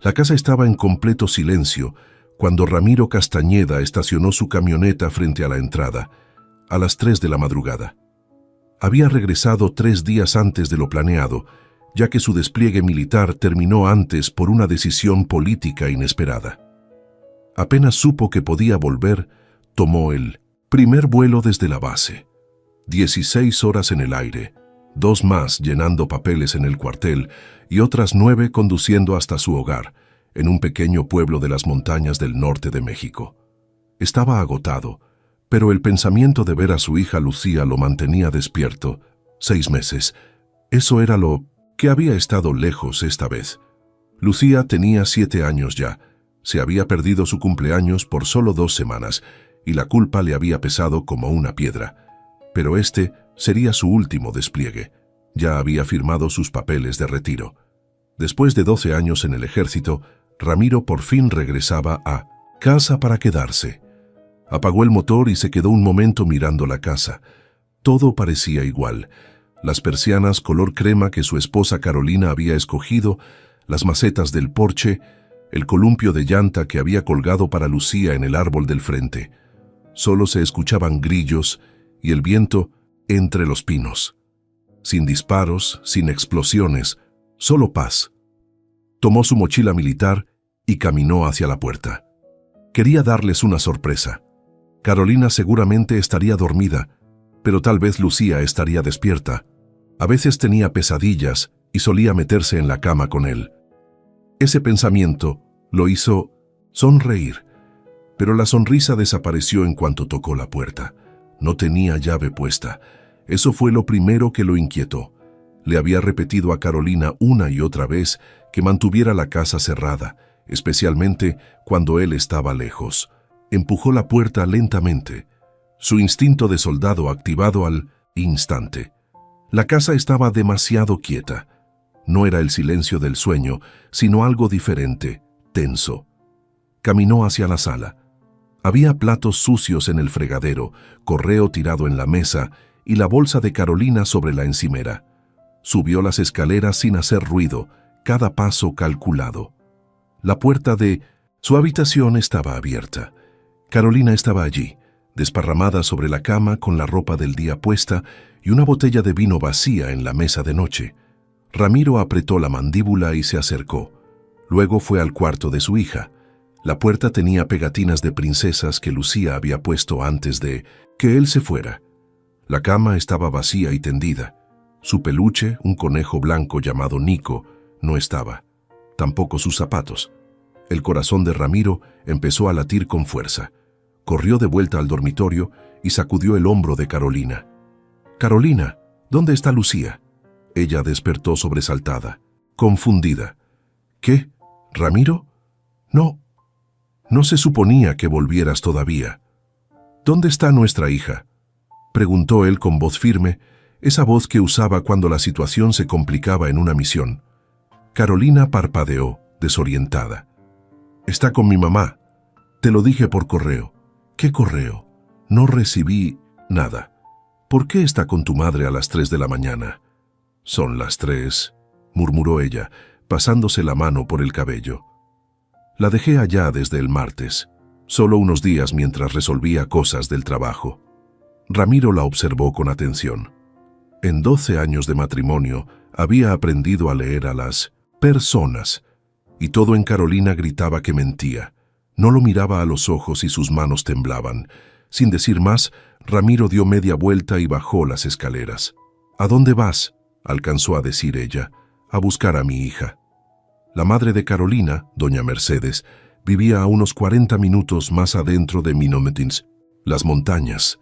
La casa estaba en completo silencio cuando Ramiro Castañeda estacionó su camioneta frente a la entrada, a las 3 de la madrugada. Había regresado 3 días antes de lo planeado, ya que su despliegue militar terminó antes por una decisión política inesperada. Apenas supo que podía volver, tomó el primer vuelo desde la base. 16 horas en el aire, 2 más llenando papeles en el cuartel y otras 9 conduciendo hasta su hogar, en un pequeño pueblo de las montañas del norte de México. Estaba agotado, pero el pensamiento de ver a su hija Lucía lo mantenía despierto. 6 meses. Eso era lo que había estado lejos esta vez. Lucía tenía 7 años ya. Se había perdido su cumpleaños por solo 2 semanas y la culpa le había pesado como una piedra. Pero este sería su último despliegue. Ya había firmado sus papeles de retiro. Después de 12 años en el ejército, Ramiro por fin regresaba a casa para quedarse. Apagó el motor y se quedó un momento mirando la casa. Todo parecía igual. Las persianas color crema que su esposa Carolina había escogido, las macetas del porche, el columpio de llanta que había colgado para Lucía en el árbol del frente. Solo se escuchaban grillos y el viento entre los pinos. Sin disparos, sin explosiones, solo paz. Tomó su mochila militar y caminó hacia la puerta. Quería darles una sorpresa. Carolina seguramente estaría dormida, pero tal vez Lucía estaría despierta. A veces tenía pesadillas y solía meterse en la cama con él. Ese pensamiento lo hizo sonreír, pero la sonrisa desapareció en cuanto tocó la puerta. No tenía llave puesta. Eso fue lo primero que lo inquietó. Le había repetido a Carolina una y otra vez que mantuviera la casa cerrada, especialmente cuando él estaba lejos. Empujó la puerta lentamente, su instinto de soldado activado al instante. La casa estaba demasiado quieta. No era el silencio del sueño, sino algo diferente, tenso. Caminó hacia la sala. Había platos sucios en el fregadero, correo tirado en la mesa y la bolsa de Carolina sobre la encimera. Subió las escaleras sin hacer ruido, cada paso calculado. La puerta de su habitación estaba abierta. Carolina estaba allí, desparramada sobre la cama con la ropa del día puesta y una botella de vino vacía en la mesa de noche. Ramiro apretó la mandíbula y se acercó. Luego fue al cuarto de su hija. La puerta tenía pegatinas de princesas que Lucía había puesto antes de que él se fuera. La cama estaba vacía y tendida. Su peluche, un conejo blanco llamado Nico, no estaba. Tampoco sus zapatos. El corazón de Ramiro empezó a latir con fuerza. Corrió de vuelta al dormitorio y sacudió el hombro de Carolina. «Carolina, ¿dónde está Lucía?» Ella despertó sobresaltada, confundida. «¿Qué? ¿Ramiro? No se suponía que volvieras todavía». «¿Dónde está nuestra hija?», preguntó él con voz firme, esa voz que usaba cuando la situación se complicaba en una misión. Carolina parpadeó, desorientada. «Está con mi mamá. Te lo dije por correo». «¿Qué correo? No recibí nada». «¿Por qué está con tu madre a las 3 de la mañana?» «Son las 3», murmuró ella, pasándose la mano por el cabello. «La dejé allá desde el martes, solo unos días mientras resolvía cosas del trabajo». Ramiro la observó con atención. En 12 años de matrimonio había aprendido a leer a las personas, y todo en Carolina gritaba que mentía. No lo miraba a los ojos y sus manos temblaban. Sin decir más, Ramiro dio media vuelta y bajó las escaleras. «¿A dónde vas?», alcanzó a decir ella. «A buscar a mi hija». La madre de Carolina, doña Mercedes, vivía a unos 40 minutos más adentro de Minometins, las montañas.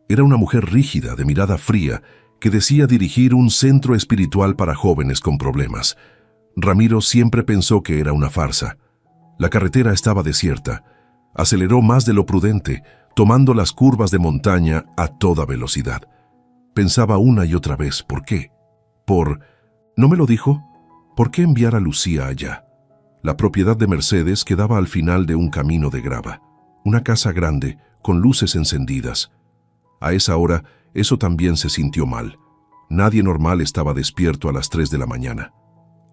Era una mujer rígida, de mirada fría, que decía dirigir un centro espiritual para jóvenes con problemas. Ramiro siempre pensó que era una farsa. La carretera estaba desierta. Aceleró más de lo prudente, tomando las curvas de montaña a toda velocidad. Pensaba una y otra vez, ¿por qué? ¿No me lo dijo? ¿Por qué enviar a Lucía allá? La propiedad de Mercedes quedaba al final de un camino de grava. Una casa grande, con luces encendidas. A esa hora, eso también se sintió mal. Nadie normal estaba despierto a las 3 de la mañana.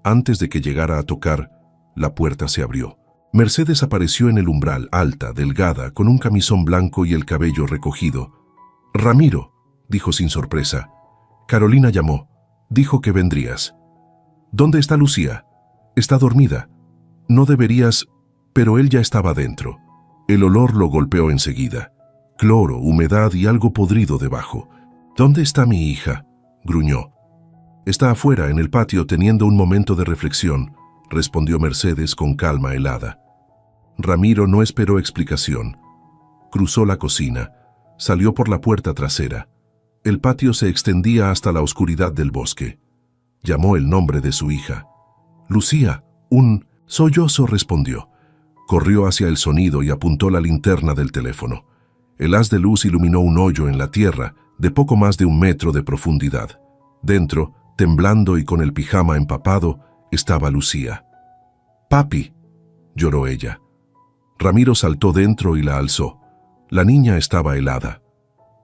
Antes de que llegara a tocar, La puerta se abrió. Mercedes apareció en el umbral, alta, delgada, con un camisón blanco y el cabello recogido. «Ramiro», dijo sin sorpresa. «Carolina llamó. Dijo que vendrías». «¿Dónde está Lucía?» «Está dormida». «No deberías...» Pero él ya estaba dentro. El olor lo golpeó enseguida. Cloro, humedad y algo podrido debajo. «¿Dónde está mi hija?», gruñó. «Está afuera, en el patio, teniendo un momento de reflexión», respondió Mercedes con calma helada. Ramiro no esperó explicación. Cruzó la cocina, salió por la puerta trasera. El patio se extendía hasta la oscuridad del bosque. Llamó el nombre de su hija. «Lucía», un sollozo respondió. Corrió hacia el sonido y apuntó la linterna del teléfono. El haz de luz iluminó un hoyo en la tierra de poco más de 1 metro de profundidad. Dentro, temblando y con el pijama empapado, estaba Lucía. «Papi», lloró ella. Ramiro saltó dentro y la alzó. La niña estaba helada.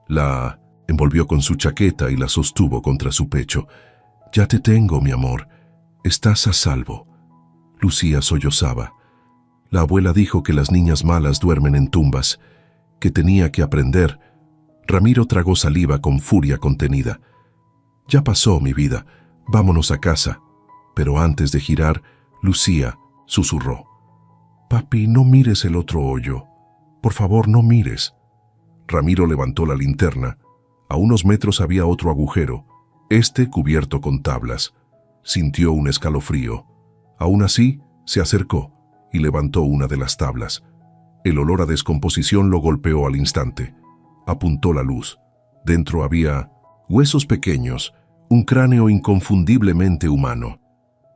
La envolvió con su chaqueta y la sostuvo contra su pecho. «Ya te tengo, mi amor. Estás a salvo». Lucía sollozaba. La abuela dijo que las niñas malas duermen en tumbas, que tenía que aprender. Ramiro tragó saliva con furia contenida. «Ya pasó, mi vida. Vámonos a casa». Pero antes de girar, Lucía susurró. «Papi, no mires el otro hoyo. Por favor, no mires». Ramiro levantó la linterna. A unos metros había otro agujero, este cubierto con tablas. Sintió un escalofrío. Aún así, se acercó y levantó una de las tablas. El olor a descomposición lo golpeó al instante. Apuntó la luz. Dentro había huesos pequeños, un cráneo inconfundiblemente humano.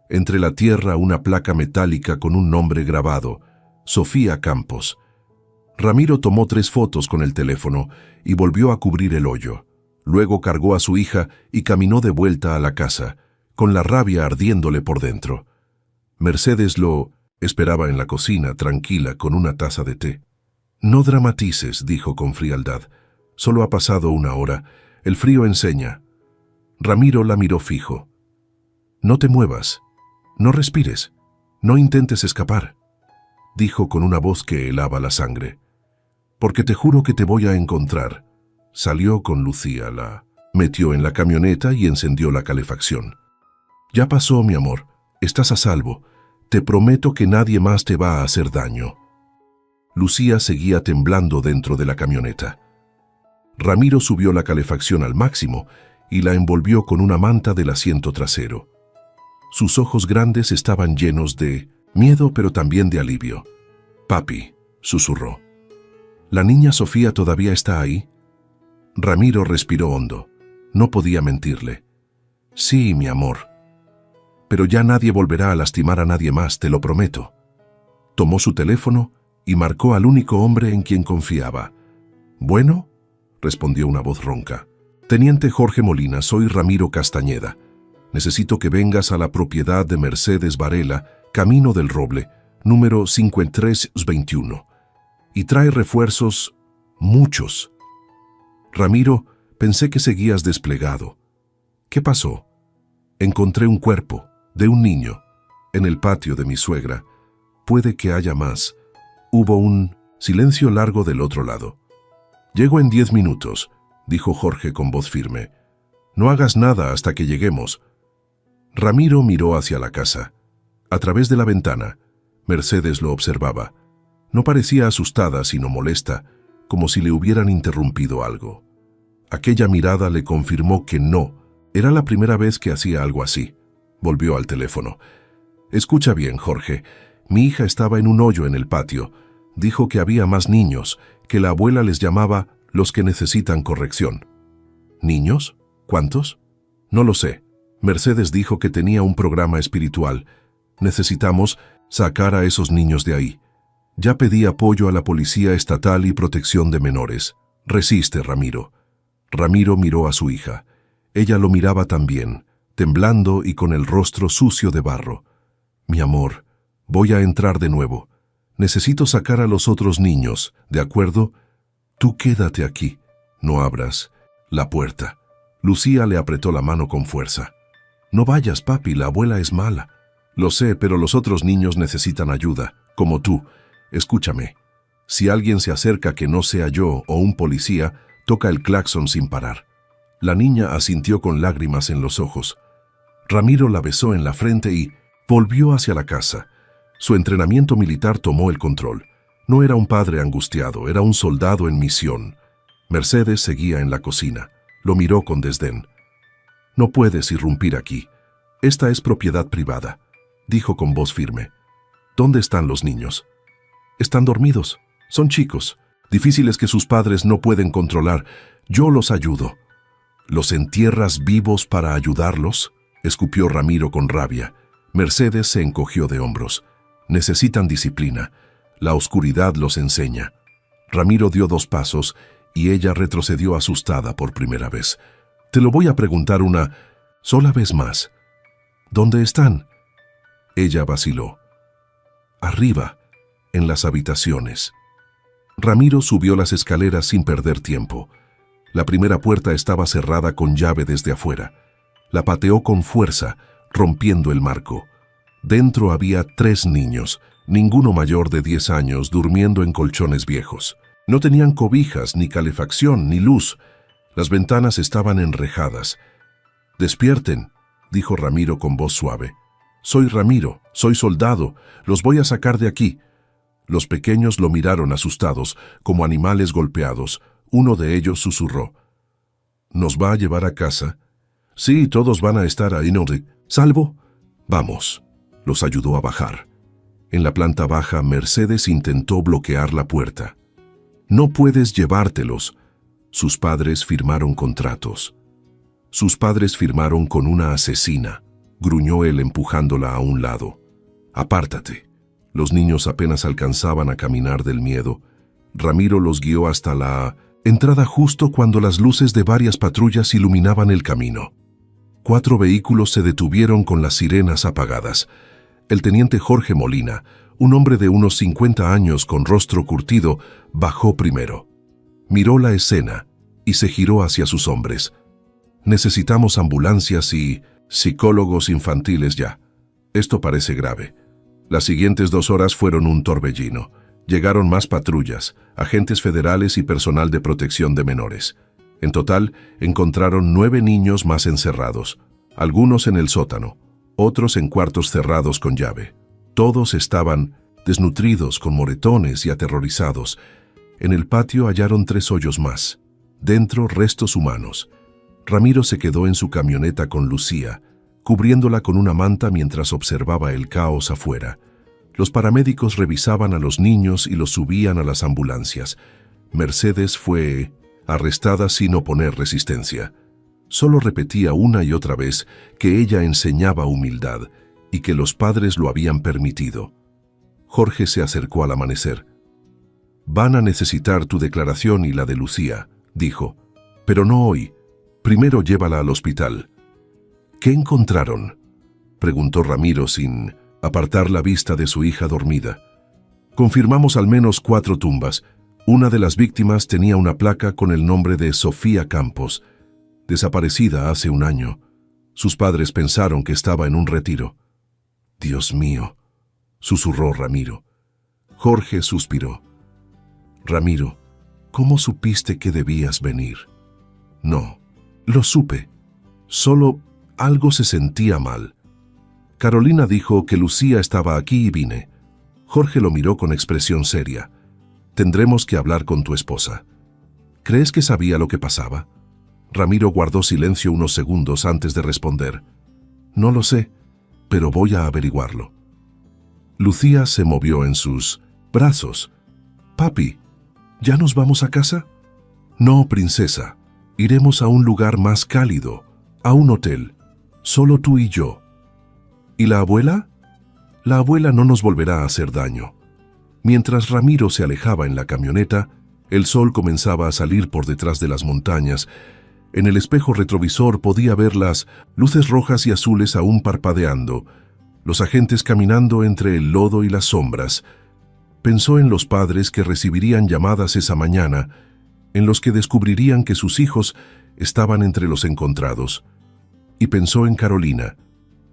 Entre la tierra una placa metálica con un nombre grabado, Sofía Campos. Ramiro tomó 3 fotos con el teléfono y volvió a cubrir el hoyo. Luego cargó a su hija y caminó de vuelta a la casa, con la rabia ardiéndole por dentro. Mercedes lo esperaba en la cocina, tranquila, con una taza de té. «No dramatices», dijo con frialdad. «Solo ha pasado 1 hora. El frío enseña». Ramiro la miró fijo. «No te muevas. No respires. No intentes escapar», dijo con una voz que helaba la sangre. «Porque te juro que te voy a encontrar». Salió con Lucía, la metió en la camioneta y encendió la calefacción. «Ya pasó, mi amor. Estás a salvo. Te prometo que nadie más te va a hacer daño». Lucía seguía temblando dentro de la camioneta. Ramiro subió la calefacción al máximo y la envolvió con una manta del asiento trasero. Sus ojos grandes estaban llenos de miedo, pero también de alivio. «Papi», susurró. «¿La niña Sofía todavía está ahí?» Ramiro respiró hondo. No podía mentirle. «Sí, mi amor. Pero ya nadie volverá a lastimar a nadie más, te lo prometo». Tomó su teléfono y marcó al único hombre en quien confiaba. «¿Bueno?», respondió una voz ronca. «Teniente Jorge Molina, soy Ramiro Castañeda. Necesito que vengas a la propiedad de Mercedes Varela, Camino del Roble, número 5321. Y trae refuerzos, muchos». «Ramiro, pensé que seguías desplegado». «¿Qué pasó?» «Encontré un cuerpo, de un niño, en el patio de mi suegra. Puede que haya más». Hubo un silencio largo del otro lado. «Llego en 10 minutos», dijo Jorge con voz firme. «No hagas nada hasta que lleguemos». Ramiro miró hacia la casa. A través de la ventana, Mercedes lo observaba. No parecía asustada, sino molesta, como si le hubieran interrumpido algo. Aquella mirada le confirmó que no. Era la primera vez que hacía algo así. Volvió al teléfono. «Escucha bien, Jorge. Mi hija estaba en un hoyo en el patio. Dijo que había más niños, que la abuela les llamaba los que necesitan corrección». «¿Niños? ¿Cuántos?» «No lo sé. Mercedes dijo que tenía un programa espiritual. Necesitamos sacar a esos niños de ahí. Ya pedí apoyo a la Policía Estatal y Protección de Menores. Resiste, Ramiro». Ramiro miró a su hija. Ella lo miraba también, temblando y con el rostro sucio de barro. «Mi amor, voy a entrar de nuevo. Necesito sacar a los otros niños, ¿de acuerdo? Tú quédate aquí. No abras la puerta». Lucía le apretó la mano con fuerza. «No vayas, papi, la abuela es mala». Lo sé, pero los otros niños necesitan ayuda, como tú. Escúchame. Si alguien se acerca que no sea yo o un policía, toca el claxon sin parar. La niña asintió con lágrimas en los ojos. Ramiro la besó en la frente y volvió hacia la casa. Su entrenamiento militar tomó el control. No era un padre angustiado, era un soldado en misión. Mercedes seguía en la cocina. Lo miró con desdén. «No puedes irrumpir aquí. Esta es propiedad privada», dijo con voz firme. «¿Dónde están los niños?» «Están dormidos. Son chicos, difíciles que sus padres no pueden controlar. Yo los ayudo». «¿Los entierras vivos para ayudarlos?», escupió Ramiro con rabia. Mercedes se encogió de hombros. «Necesitan disciplina. La oscuridad los enseña». Ramiro dio 2 pasos y ella retrocedió asustada por primera vez. «Te lo voy a preguntar una sola vez más. ¿Dónde están?» Ella vaciló. «Arriba, en las habitaciones». Ramiro subió las escaleras sin perder tiempo. La primera puerta estaba cerrada con llave desde afuera. La pateó con fuerza, rompiendo el marco. Dentro había 3 niños, ninguno mayor de 10 años, durmiendo en colchones viejos. No tenían cobijas, ni calefacción, ni luz. Las ventanas estaban enrejadas. «Despierten», dijo Ramiro con voz suave. «Soy Ramiro, soy soldado, los voy a sacar de aquí». Los pequeños lo miraron asustados, como animales golpeados. Uno de ellos susurró: «¿Nos va a llevar a casa?» «Sí, todos van a estar ahí, ¿no? ¿Salvo?» «Vamos». Los ayudó a bajar. En la planta baja, Mercedes intentó bloquear la puerta. «No puedes llevártelos». Sus padres firmaron contratos. «Sus padres firmaron con una asesina», gruñó él empujándola a un lado. «Apártate». Los niños apenas alcanzaban a caminar del miedo. Ramiro los guió hasta la entrada justo cuando las luces de varias patrullas iluminaban el camino. 4 vehículos se detuvieron con las sirenas apagadas. El teniente Jorge Molina, un hombre de unos 50 años con rostro curtido, bajó primero. Miró la escena y se giró hacia sus hombres. «Necesitamos ambulancias y psicólogos infantiles ya. Esto parece grave». Las siguientes 2 horas fueron un torbellino. Llegaron más patrullas, agentes federales y personal de protección de menores. En total, encontraron 9 niños más encerrados, algunos en el sótano, otros en cuartos cerrados con llave. Todos estaban desnutridos, con moretones y aterrorizados. En el patio hallaron 3 hoyos más. Dentro, restos humanos. Ramiro se quedó en su camioneta con Lucía, cubriéndola con una manta mientras observaba el caos afuera. Los paramédicos revisaban a los niños y los subían a las ambulancias. Mercedes fue arrestada sin oponer resistencia. Solo repetía una y otra vez que ella enseñaba humildad y que los padres lo habían permitido. Jorge se acercó al amanecer. «Van a necesitar tu declaración y la de Lucía», dijo. «Pero no hoy. Primero llévala al hospital». «¿Qué encontraron?», preguntó Ramiro sin apartar la vista de su hija dormida. «Confirmamos al menos 4 tumbas. Una de las víctimas tenía una placa con el nombre de Sofía Campos, desaparecida hace 1 año. Sus padres pensaron que estaba en un retiro». «Dios mío», susurró Ramiro. Jorge suspiró. «Ramiro, ¿cómo supiste que debías venir?» «No, lo supe. Solo algo se sentía mal. Carolina dijo que Lucía estaba aquí y vine». Jorge lo miró con expresión seria. «Tendremos que hablar con tu esposa». «¿Crees que sabía lo que pasaba?». Ramiro guardó silencio unos segundos antes de responder. «No lo sé, pero voy a averiguarlo». Lucía se movió en sus brazos. «Papi, ¿ya nos vamos a casa?». «No, princesa. Iremos a un lugar más cálido, a un hotel. Solo tú y yo». «¿Y la abuela?». «La abuela no nos volverá a hacer daño». Mientras Ramiro se alejaba en la camioneta, el sol comenzaba a salir por detrás de las montañas. En el espejo retrovisor podía ver las luces rojas y azules aún parpadeando, los agentes caminando entre el lodo y las sombras. Pensó en los padres que recibirían llamadas esa mañana, en los que descubrirían que sus hijos estaban entre los encontrados. Y pensó en Carolina,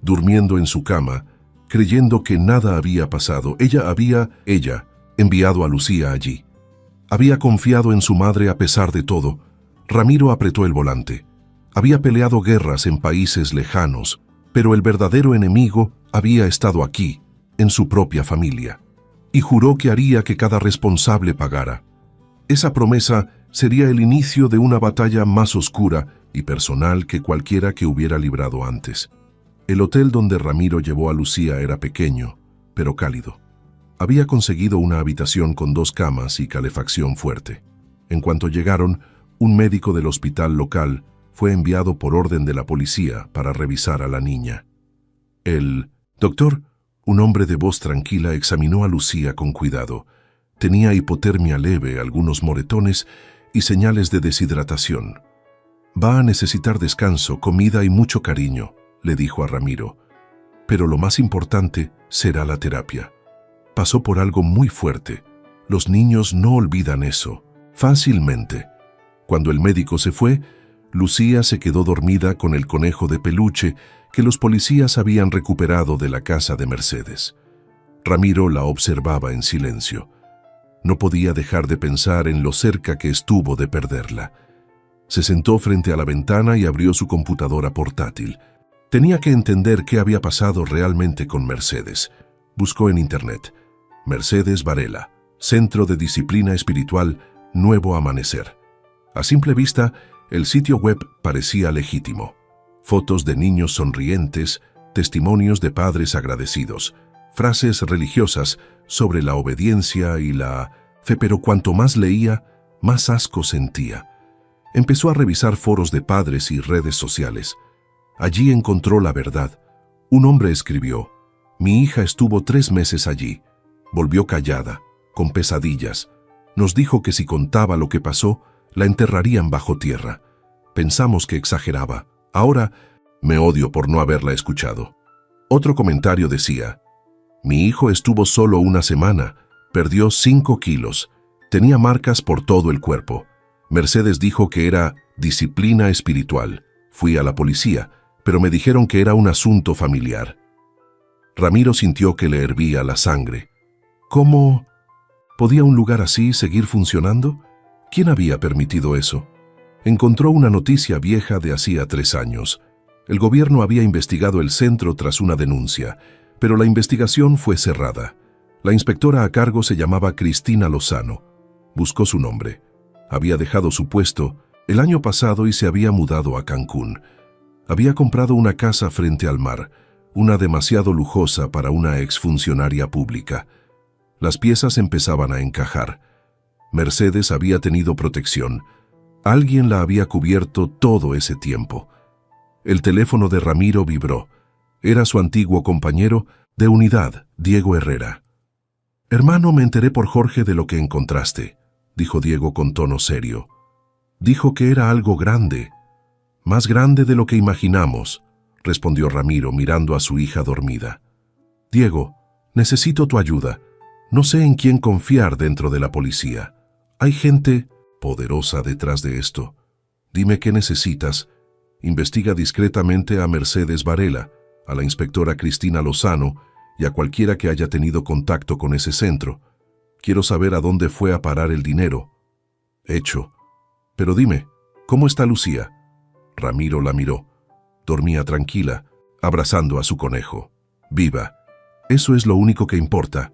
durmiendo en su cama, creyendo que nada había pasado. Ella había enviado a Lucía allí. Había confiado en su madre a pesar de todo. Ramiro apretó el volante. Había peleado guerras en países lejanos, pero el verdadero enemigo había estado aquí, en su propia familia, y juró que haría que cada responsable pagara. Esa promesa sería el inicio de una batalla más oscura y personal que cualquiera que hubiera librado antes. El hotel donde Ramiro llevó a Lucía era pequeño, pero cálido. Había conseguido una habitación con 2 camas y calefacción fuerte. En cuanto llegaron, un médico del hospital local fue enviado por orden de la policía para revisar a la niña. El doctor, un hombre de voz tranquila, examinó a Lucía con cuidado. Tenía hipotermia leve, algunos moretones y señales de deshidratación. «Va a necesitar descanso, comida y mucho cariño», le dijo a Ramiro. «Pero lo más importante será la terapia. Pasó por algo muy fuerte. Los niños no olvidan eso fácilmente». Cuando el médico se fue, Lucía se quedó dormida con el conejo de peluche que los policías habían recuperado de la casa de Mercedes. Ramiro la observaba en silencio. No podía dejar de pensar en lo cerca que estuvo de perderla. Se sentó frente a la ventana y abrió su computadora portátil. Tenía que entender qué había pasado realmente con Mercedes. Buscó en internet: Mercedes Varela, Centro de Disciplina Espiritual, Nuevo Amanecer. A simple vista, el sitio web parecía legítimo. Fotos de niños sonrientes, testimonios de padres agradecidos, frases religiosas sobre la obediencia y la fe, pero cuanto más leía, más asco sentía. Empezó a revisar foros de padres y redes sociales. Allí encontró la verdad. Un hombre escribió: «Mi hija estuvo 3 meses allí. Volvió callada, con pesadillas. Nos dijo que si contaba lo que pasó, la enterrarían bajo tierra. Pensamos que exageraba. Ahora me odio por no haberla escuchado». Otro comentario decía: «Mi hijo estuvo solo 1 semana, perdió 5 kilos, tenía marcas por todo el cuerpo. Mercedes dijo que era disciplina espiritual. Fui a la policía, pero me dijeron que era un asunto familiar». Ramiro sintió que le hervía la sangre. ¿Cómo podía un lugar así seguir funcionando? ¿Quién había permitido eso? Encontró una noticia vieja de hacía 3 años. El gobierno había investigado el centro tras una denuncia, pero la investigación fue cerrada. La inspectora a cargo se llamaba Cristina Lozano. Buscó su nombre. Había dejado su puesto el año pasado y se había mudado a Cancún. Había comprado una casa frente al mar, una demasiado lujosa para una exfuncionaria pública. Las piezas empezaban a encajar. Mercedes había tenido protección. Alguien la había cubierto todo ese tiempo. El teléfono de Ramiro vibró. Era su antiguo compañero de unidad, Diego Herrera. «Hermano, me enteré por Jorge de lo que encontraste», dijo Diego con tono serio. «Dijo que era algo grande, más grande de lo que imaginamos», respondió Ramiro mirando a su hija dormida. «Diego, necesito tu ayuda. No sé en quién confiar dentro de la policía. Hay gente poderosa detrás de esto. Dime qué necesitas. Investiga discretamente a Mercedes Varela, a la inspectora Cristina Lozano y a cualquiera que haya tenido contacto con ese centro. Quiero saber a dónde fue a parar el dinero». «Hecho. Pero dime, ¿cómo está Lucía?» Ramiro la miró. Dormía tranquila, abrazando a su conejo. «Viva. Eso es lo único que importa».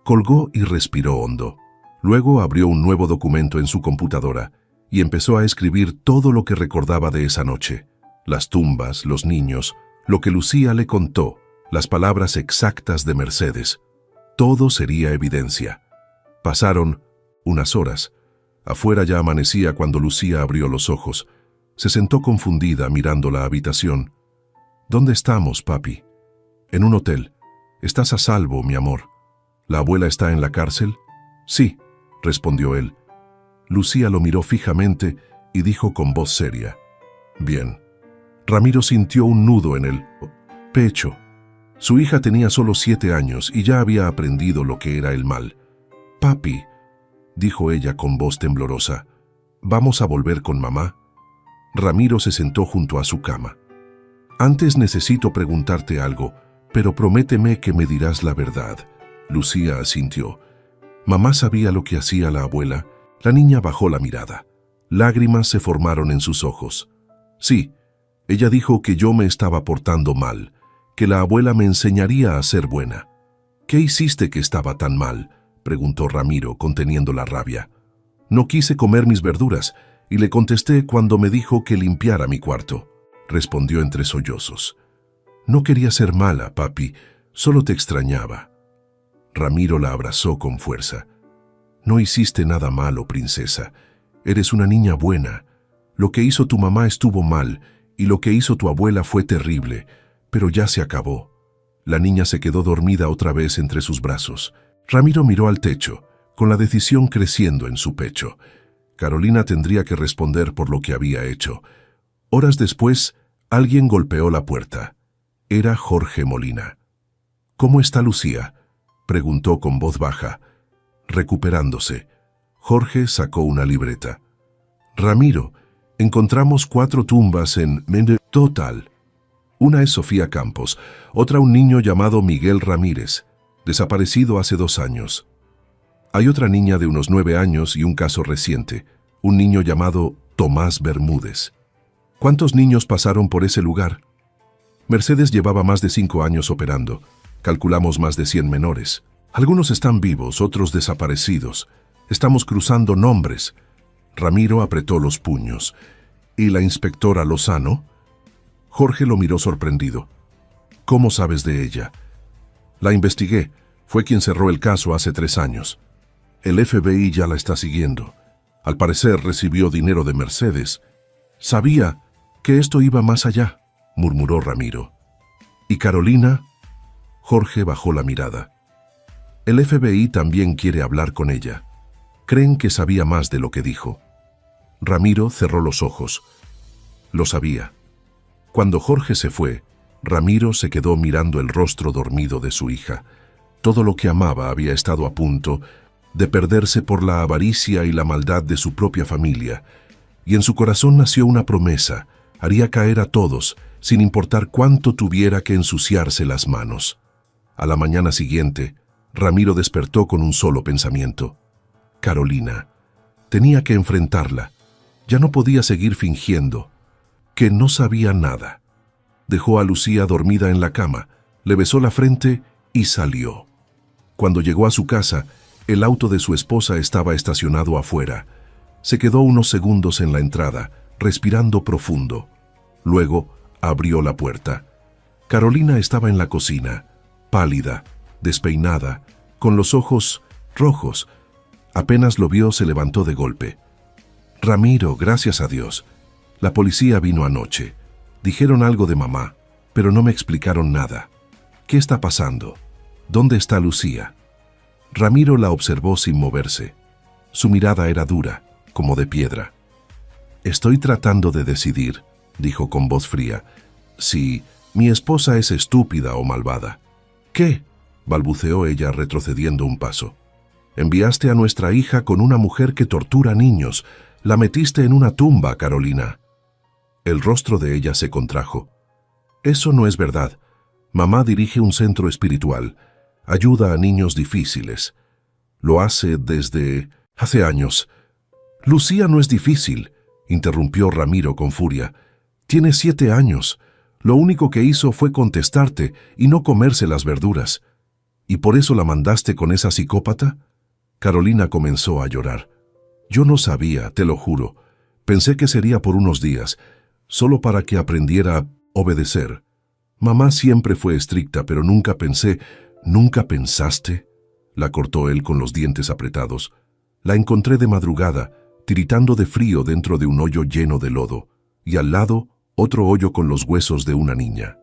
Colgó y respiró hondo. Luego abrió un nuevo documento en su computadora y empezó a escribir todo lo que recordaba de esa noche. Las tumbas, los niños, lo que Lucía le contó, las palabras exactas de Mercedes. Todo sería evidencia. Pasaron unas horas. Afuera ya amanecía cuando Lucía abrió los ojos. Se sentó confundida mirando la habitación. «¿Dónde estamos, papi?» «En un hotel. Estás a salvo, mi amor». «¿La abuela está en la cárcel?» «Sí», respondió él. Lucía lo miró fijamente y dijo con voz seria: «Bien». Ramiro sintió un nudo en el pecho. Su hija tenía solo 7 años y ya había aprendido lo que era el mal. «Papi», dijo ella con voz temblorosa, «¿vamos a volver con mamá?» Ramiro se sentó junto a su cama. «Antes necesito preguntarte algo. Pero prométeme que me dirás la verdad. Lucía asintió. Mamá sabía lo que hacía la abuela. La niña bajó la mirada. Lágrimas se formaron en sus ojos. Sí, ella dijo que yo me estaba portando mal, que la abuela me enseñaría a ser buena. ¿Qué hiciste que estaba tan mal?, preguntó Ramiro, conteniendo la rabia. No quise comer mis verduras, y le contesté cuando me dijo que limpiara mi cuarto, respondió entre sollozos. No quería ser mala, papi, solo te extrañaba. Ramiro la abrazó con fuerza. No hiciste nada malo, princesa. Eres una niña buena. Lo que hizo tu mamá estuvo mal, y lo que hizo tu abuela fue terrible, pero ya se acabó. La niña se quedó dormida otra vez entre sus brazos. Ramiro miró al techo, con la decisión creciendo en su pecho. Carolina tendría que responder por lo que había hecho. Horas después, alguien golpeó la puerta. Era Jorge Molina. «¿Cómo está Lucía?», preguntó con voz baja. Recuperándose, Jorge sacó una libreta. «Ramiro, encontramos 4 tumbas en Mende total. Una es Sofía Campos, otra un niño llamado Miguel Ramírez, desaparecido hace 2 años. Hay otra niña de unos 9 años y un caso reciente, un niño llamado Tomás Bermúdez. ¿Cuántos niños pasaron por ese lugar?». Mercedes llevaba más de 5 años operando. Calculamos más de 100 menores. Algunos están vivos, otros desaparecidos. Estamos cruzando nombres. Ramiro apretó los puños. ¿Y la inspectora Lozano? Jorge lo miró sorprendido. ¿Cómo sabes de ella? La investigué. Fue quien cerró el caso hace 3 años. El FBI ya la está siguiendo. Al parecer recibió dinero de Mercedes. Sabía que esto iba más allá, murmuró Ramiro. ¿Y Carolina? Jorge bajó la mirada. El FBI también quiere hablar con ella. Creen que sabía más de lo que dijo. Ramiro cerró los ojos. Lo sabía. Cuando Jorge se fue, Ramiro se quedó mirando el rostro dormido de su hija. Todo lo que amaba había estado a punto de perderse por la avaricia y la maldad de su propia familia, y en su corazón nació una promesa: haría caer a todos, sin importar cuánto tuviera que ensuciarse las manos. A la mañana siguiente, Ramiro despertó con un solo pensamiento: Carolina. Tenía que enfrentarla. Ya no podía seguir fingiendo que no sabía nada. Dejó a Lucía dormida en la cama, le besó la frente y salió. Cuando llegó a su casa, el auto de su esposa estaba estacionado afuera. Se quedó unos segundos en la entrada, respirando profundo. Luego abrió la puerta. Carolina estaba en la cocina, pálida, despeinada, con los ojos rojos. Apenas lo vio, se levantó de golpe. Ramiro, gracias a Dios. La policía vino anoche. Dijeron algo de mamá, pero no me explicaron nada. ¿Qué está pasando? ¿Dónde está Lucía? Ramiro la observó sin moverse. Su mirada era dura, como de piedra. Estoy tratando de decidir, dijo con voz fría, si mi esposa es estúpida o malvada. ¿Qué?, balbuceó ella retrocediendo un paso. Enviaste a nuestra hija con una mujer que tortura niños. La metiste en una tumba, Carolina. El rostro de ella se contrajo. Eso no es verdad. Mamá dirige un centro espiritual. Ayuda a niños difíciles. Lo hace desde hace años. Lucía no es difícil, interrumpió Ramiro con furia. Tiene 7 años. Lo único que hizo fue contestarte y no comerse las verduras. ¿Y por eso la mandaste con esa psicópata? Carolina comenzó a llorar. Yo no sabía, te lo juro. Pensé que sería por unos días, solo para que aprendiera a obedecer. Mamá siempre fue estricta, pero nunca pensé. ¿Nunca pensaste?, la cortó él con los dientes apretados. La encontré de madrugada, tiritando de frío dentro de un hoyo lleno de lodo, y al lado otro hoyo con los huesos de una niña.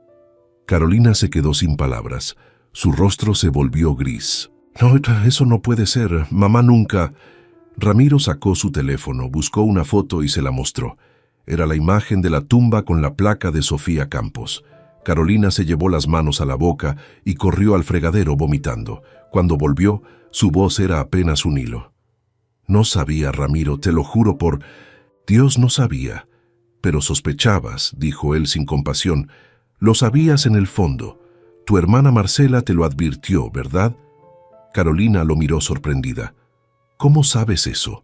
Carolina se quedó sin palabras. Su rostro se volvió gris. No, eso no puede ser. Mamá nunca... Ramiro sacó su teléfono, buscó una foto y se la mostró. Era la imagen de la tumba con la placa de Sofía Campos. Carolina se llevó las manos a la boca y corrió al fregadero vomitando. Cuando volvió, su voz era apenas un hilo. No sabía, Ramiro, te lo juro por... Dios, no sabía. Pero sospechabas, dijo él sin compasión. Lo sabías en el fondo. Tu hermana Marcela te lo advirtió, ¿verdad? Carolina lo miró sorprendida. ¿Cómo sabes eso?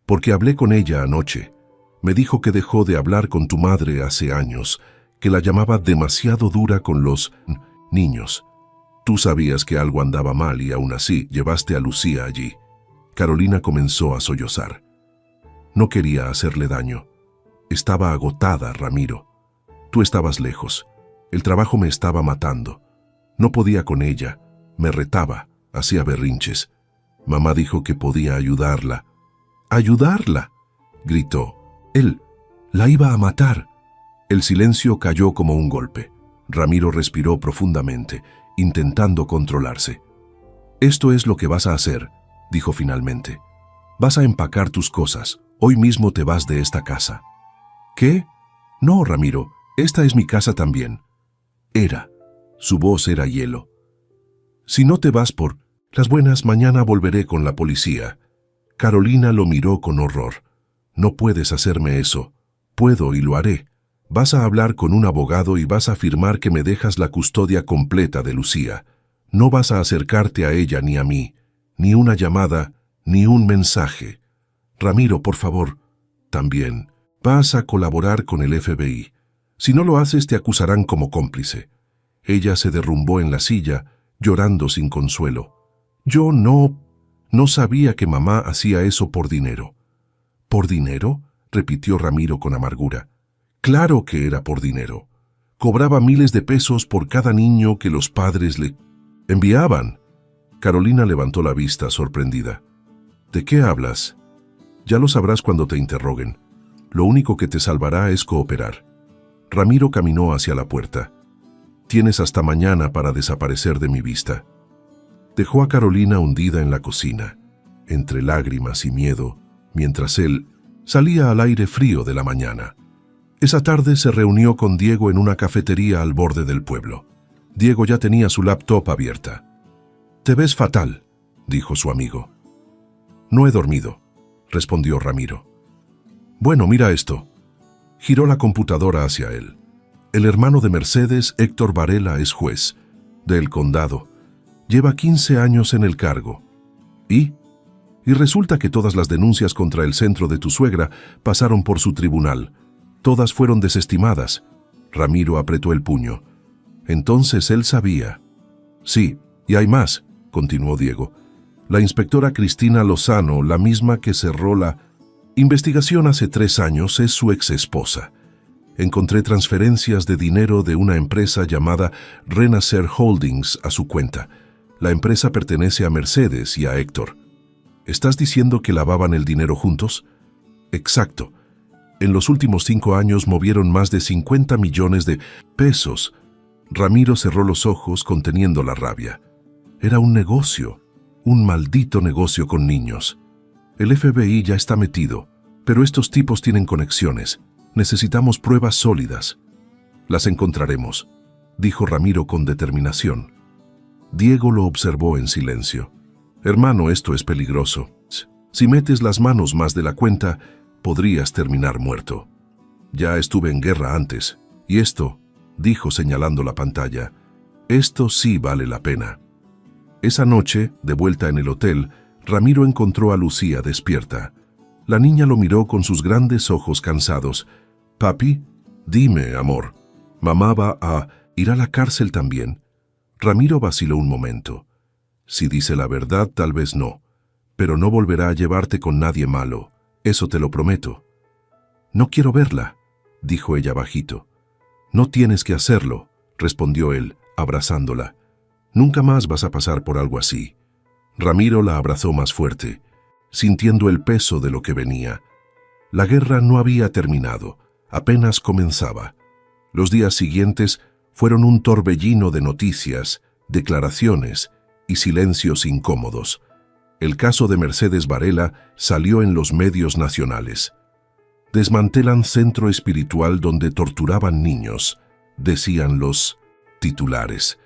Porque hablé con ella anoche. Me dijo que dejó de hablar con tu madre hace años, que la llamaba demasiado dura con los niños. Tú sabías que algo andaba mal y aún así llevaste a Lucía allí. Carolina comenzó a sollozar. No quería hacerle daño. Estaba agotada, Ramiro. Tú estabas lejos. El trabajo me estaba matando. No podía con ella. Me retaba, hacía berrinches. Mamá dijo que podía ayudarla. ¡Ayudarla!, gritó. Él la iba a matar. El silencio cayó como un golpe. Ramiro respiró profundamente, intentando controlarse. «Esto es lo que vas a hacer», dijo finalmente. «Vas a empacar tus cosas. Hoy mismo te vas de esta casa». «¿Qué? No, Ramiro, esta es mi casa también». Era. Su voz era hielo. «Si no te vas por las buenas, mañana volveré con la policía». Carolina lo miró con horror. «No puedes hacerme eso. Puedo y lo haré. Vas a hablar con un abogado y vas a afirmar que me dejas la custodia completa de Lucía. No vas a acercarte a ella ni a mí, ni una llamada, ni un mensaje. Ramiro, por favor, también. Vas a colaborar con el FBI. Si no lo haces, te acusarán como cómplice». Ella se derrumbó en la silla, llorando sin consuelo. «Yo no sabía que mamá hacía eso por dinero». «¿Por dinero?», repitió Ramiro con amargura. «Claro que era por dinero. Cobraba miles de pesos por cada niño que los padres le enviaban». Carolina levantó la vista, sorprendida. «¿De qué hablas?». «Ya lo sabrás cuando te interroguen. Lo único que te salvará es cooperar». Ramiro caminó hacia la puerta. «Tienes hasta mañana para desaparecer de mi vista». Dejó a Carolina hundida en la cocina, entre lágrimas y miedo, mientras él salía al aire frío de la mañana. Esa tarde se reunió con Diego en una cafetería al borde del pueblo. Diego ya tenía su laptop abierta. «Te ves fatal», dijo su amigo. «No he dormido», respondió Ramiro. «Bueno, mira esto». Giró la computadora hacia él. El hermano de Mercedes, Héctor Varela, es juez del condado. Lleva 15 años en el cargo. ¿Y resulta que todas las denuncias contra el centro de tu suegra pasaron por su tribunal. Todas fueron desestimadas». Ramiro apretó el puño. Entonces él sabía. «Sí, y hay más», continuó Diego. «La inspectora Cristina Lozano, la misma que cerró la investigación hace 3 años, es su exesposa. Encontré transferencias de dinero de una empresa llamada Renacer Holdings a su cuenta. La empresa pertenece a Mercedes y a Héctor». «¿Estás diciendo que lavaban el dinero juntos?». «Exacto. En los últimos 5 años movieron más de 50 millones de pesos». Ramiro cerró los ojos conteniendo la rabia. Era un negocio, un maldito negocio con niños. El FBI ya está metido, pero estos tipos tienen conexiones. Necesitamos pruebas sólidas. «Las encontraremos», dijo Ramiro con determinación. Diego lo observó en silencio. «Hermano, esto es peligroso. Si metes las manos más de la cuenta, podrías terminar muerto. Ya estuve en guerra antes, y esto», dijo señalando la pantalla, «esto sí vale la pena». Esa noche, de vuelta en el hotel, Ramiro encontró a Lucía despierta. La niña lo miró con sus grandes ojos cansados. «Papi, dime, amor, ¿mamá va a ir a la cárcel también?». Ramiro vaciló un momento. «Si dice la verdad, tal vez no, pero no volverá a llevarte con nadie malo, eso te lo prometo». «No quiero verla», dijo ella bajito. «No tienes que hacerlo», respondió él, abrazándola. «Nunca más vas a pasar por algo así». Ramiro la abrazó más fuerte, sintiendo el peso de lo que venía. La guerra no había terminado, apenas comenzaba. Los días siguientes fueron un torbellino de noticias, declaraciones y silencios incómodos. El caso de Mercedes Varela salió en los medios nacionales. «Desmantelan centro espiritual donde torturaban niños», decían los titulares.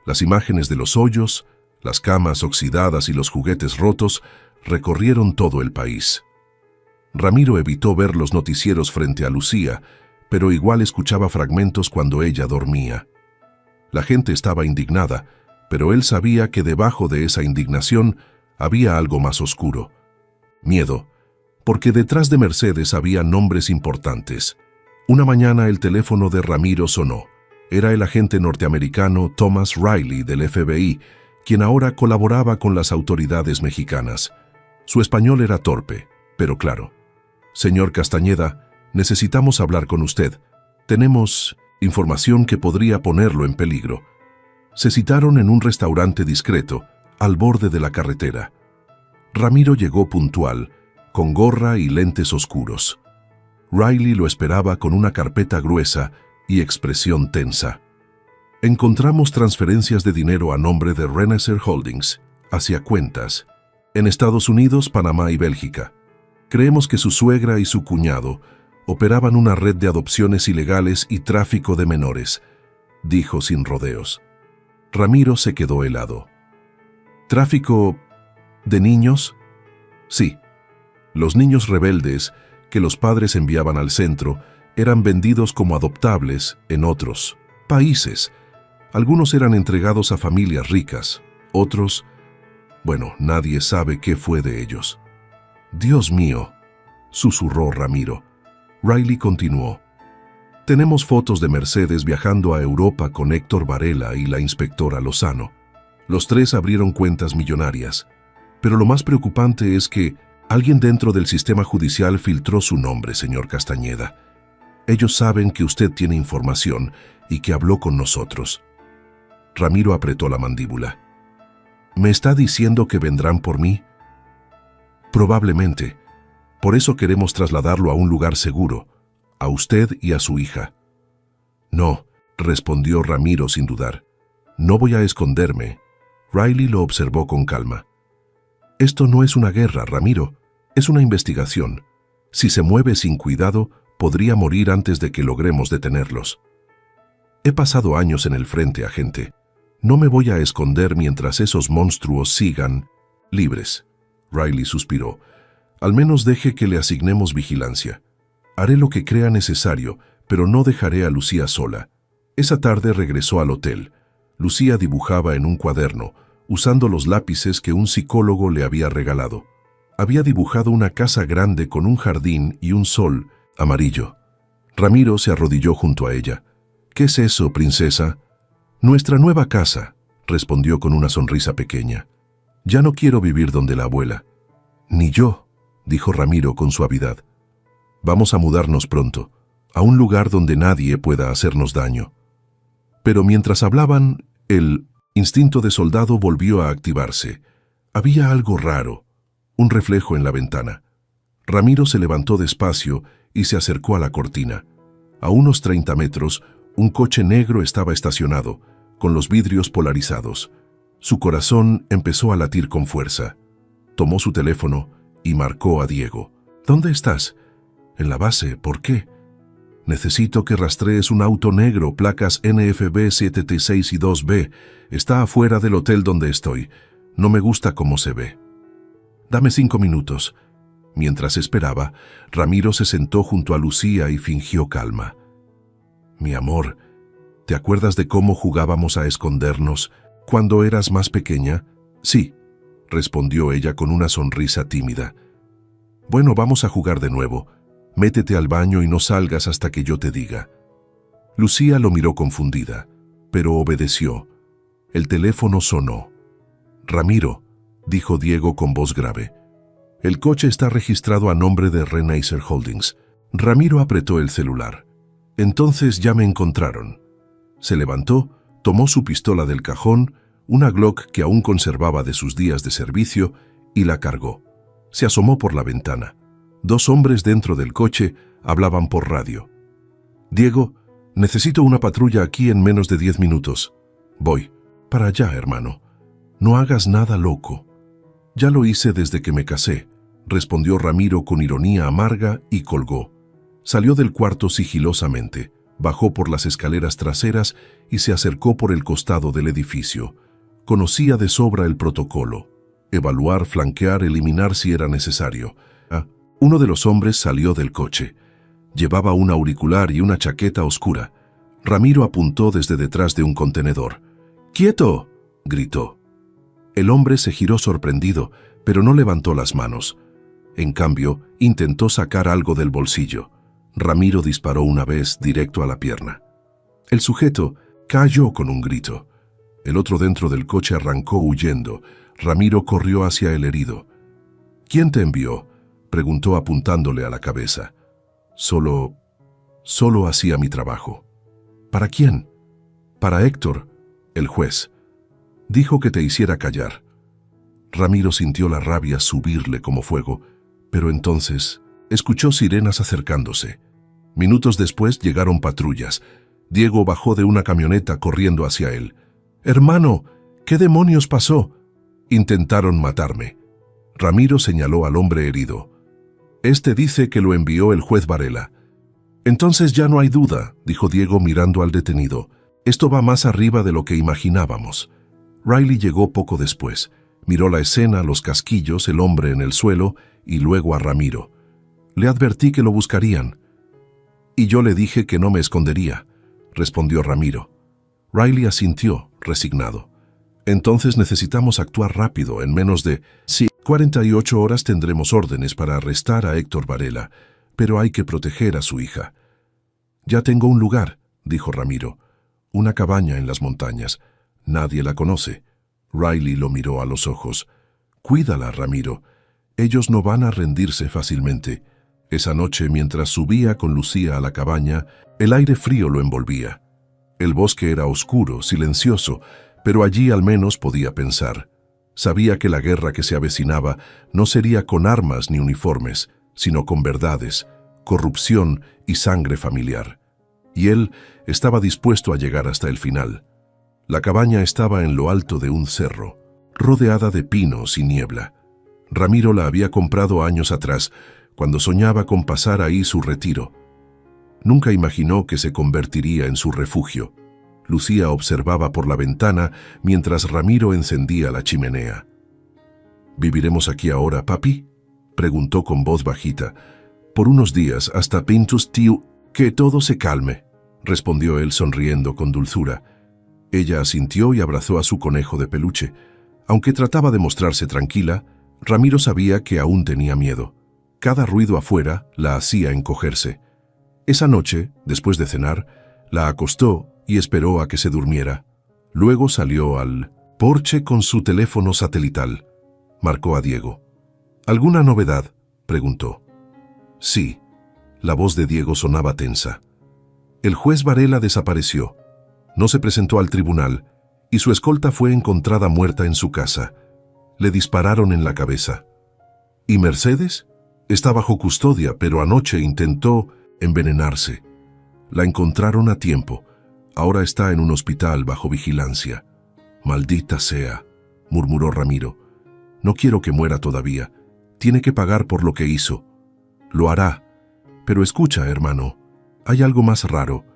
Las imágenes de los hoyos, las camas oxidadas y los juguetes rotos recorrieron todo el país. Ramiro evitó ver los noticieros frente a Lucía, pero igual escuchaba fragmentos cuando ella dormía. La gente estaba indignada, pero él sabía que debajo de esa indignación había algo más oscuro. Miedo, porque detrás de Mercedes había nombres importantes. Una mañana el teléfono de Ramiro sonó. Era el agente norteamericano Thomas Riley del FBI, quien ahora colaboraba con las autoridades mexicanas. Su español era torpe, pero claro. «Señor Castañeda, necesitamos hablar con usted. Tenemos información que podría ponerlo en peligro». Se citaron en un restaurante discreto, al borde de la carretera. Ramiro llegó puntual, con gorra y lentes oscuros. Riley lo esperaba con una carpeta gruesa y expresión tensa. «Encontramos transferencias de dinero a nombre de Renaissance Holdings, hacia cuentas, en Estados Unidos, Panamá y Bélgica. Creemos que su suegra y su cuñado operaban una red de adopciones ilegales y tráfico de menores», dijo sin rodeos. Ramiro se quedó helado. «¿Tráfico de niños?» «Sí. Los niños rebeldes que los padres enviaban al centro eran vendidos como adoptables en otros países. Algunos eran entregados a familias ricas, otros, bueno, nadie sabe qué fue de ellos». «Dios mío», susurró Ramiro. Riley continuó. «Tenemos fotos de Mercedes viajando a Europa con Héctor Varela y la inspectora Lozano. Los tres abrieron cuentas millonarias. Pero lo más preocupante es que alguien dentro del sistema judicial filtró su nombre, señor Castañeda. Ellos saben que usted tiene información y que habló con nosotros». Ramiro apretó la mandíbula. «¿Me está diciendo que vendrán por mí?» «Probablemente. Por eso queremos trasladarlo a un lugar seguro, a usted y a su hija». «No», respondió Ramiro sin dudar. «No voy a esconderme». Riley lo observó con calma. «Esto no es una guerra, Ramiro. Es una investigación. Si se mueve sin cuidado, podría morir antes de que logremos detenerlos». «He pasado años en el frente, agente. No me voy a esconder mientras esos monstruos sigan libres». Riley suspiró. «Al menos deje que le asignemos vigilancia. Haré lo que crea necesario, pero no dejaré a Lucía sola». Esa tarde regresó al hotel. Lucía dibujaba en un cuaderno, usando los lápices que un psicólogo le había regalado. Había dibujado una casa grande con un jardín y un sol amarillo. Ramiro se arrodilló junto a ella. «¿Qué es eso, princesa?» «Nuestra nueva casa», respondió con una sonrisa pequeña. «Ya no quiero vivir donde la abuela». «Ni yo», dijo Ramiro con suavidad. «Vamos a mudarnos pronto, a un lugar donde nadie pueda hacernos daño». Pero mientras hablaban, el instinto de soldado volvió a activarse. Había algo raro, un reflejo en la ventana. Ramiro se levantó despacio y se acercó a la cortina. A unos 30 metros, un coche negro estaba estacionado, con los vidrios polarizados. Su corazón empezó a latir con fuerza. Tomó su teléfono y marcó a Diego. «¿Dónde estás?» «En la base. ¿Por qué?» «Necesito que rastrees un auto negro, placas NFB 7T6 y 2B. Está afuera del hotel donde estoy. No me gusta cómo se ve». «Dame 5 minutos». Mientras esperaba, Ramiro se sentó junto a Lucía y fingió calma. «Mi amor, ¿te acuerdas de cómo jugábamos a escondernos cuando eras más pequeña?» «Sí», respondió ella con una sonrisa tímida. «Bueno, vamos a jugar de nuevo. Métete al baño y no salgas hasta que yo te diga». Lucía lo miró confundida, pero obedeció. El teléfono sonó. «Ramiro», dijo Diego con voz grave. «El coche está registrado a nombre de Renaissance Holdings». Ramiro apretó el celular. «Entonces ya me encontraron». Se levantó, tomó su pistola del cajón, una Glock que aún conservaba de sus días de servicio, y la cargó. Se asomó por la ventana. 2 hombres dentro del coche hablaban por radio. «Diego, necesito una patrulla aquí en menos de 10 minutos». «Voy. Para allá, hermano. No hagas nada loco». «Ya lo hice desde que me casé», respondió Ramiro con ironía amarga y colgó. Salió del cuarto sigilosamente, bajó por las escaleras traseras y se acercó por el costado del edificio. Conocía de sobra el protocolo. Evaluar, flanquear, eliminar si era necesario. Uno de los hombres salió del coche. Llevaba un auricular y una chaqueta oscura. Ramiro apuntó desde detrás de un contenedor. ¡Quieto!, gritó. El hombre se giró sorprendido, pero no levantó las manos. En cambio, intentó sacar algo del bolsillo. Ramiro disparó una vez directo a la pierna. El sujeto cayó con un grito. El otro dentro del coche arrancó huyendo. Ramiro corrió hacia el herido. «¿Quién te envió?», preguntó apuntándole a la cabeza. Solo hacía mi trabajo». «¿Para quién?». «Para Héctor, el juez. Dijo que te hiciera callar». Ramiro sintió la rabia subirle como fuego, pero entonces escuchó sirenas acercándose. Minutos después llegaron patrullas. Diego bajó de una camioneta corriendo hacia él. «Hermano, ¿qué demonios pasó?». «Intentaron matarme». Ramiro señaló al hombre herido. «Este dice que lo envió el juez Varela». «Entonces ya no hay duda», dijo Diego mirando al detenido. «Esto va más arriba de lo que imaginábamos». Riley llegó poco después. Miró la escena, los casquillos, el hombre en el suelo y luego a Ramiro. «Le advertí que lo buscarían». «Y yo le dije que no me escondería», respondió Ramiro. Riley asintió, resignado. «Entonces necesitamos actuar rápido. En menos de 48 horas tendremos órdenes para arrestar a Héctor Varela, pero hay que proteger a su hija». «Ya tengo un lugar», dijo Ramiro. «Una cabaña en las montañas. Nadie la conoce». Riley lo miró a los ojos. «Cuídala, Ramiro. Ellos no van a rendirse fácilmente». Esa noche, mientras subía con Lucía a la cabaña, el aire frío lo envolvía. El bosque era oscuro, silencioso, pero allí al menos podía pensar. Sabía que la guerra que se avecinaba no sería con armas ni uniformes, sino con verdades, corrupción y sangre familiar. Y él estaba dispuesto a llegar hasta el final. La cabaña estaba en lo alto de un cerro, rodeada de pinos y niebla. Ramiro la había comprado años atrás, cuando soñaba con pasar ahí su retiro. Nunca imaginó que se convertiría en su refugio. Lucía observaba por la ventana mientras Ramiro encendía la chimenea. «¿Viviremos aquí ahora, papi?», preguntó con voz bajita. «Por unos días, hasta Pintus tío, que todo se calme», respondió él sonriendo con dulzura. Ella asintió y abrazó a su conejo de peluche. Aunque trataba de mostrarse tranquila, Ramiro sabía que aún tenía miedo. Cada ruido afuera la hacía encogerse. Esa noche, después de cenar, la acostó y esperó a que se durmiera. Luego salió al porche con su teléfono satelital. Marcó a Diego. «¿Alguna novedad?», preguntó. «Sí». La voz de Diego sonaba tensa. «El juez Varela desapareció. No se presentó al tribunal y su escolta fue encontrada muerta en su casa. Le dispararon en la cabeza». «¿Y Mercedes?». «Está bajo custodia, pero anoche intentó envenenarse. La encontraron a tiempo. Ahora está en un hospital bajo vigilancia». «Maldita sea», murmuró Ramiro. «No quiero que muera todavía. Tiene que pagar por lo que hizo». «Lo hará. Pero escucha, hermano, hay algo más raro.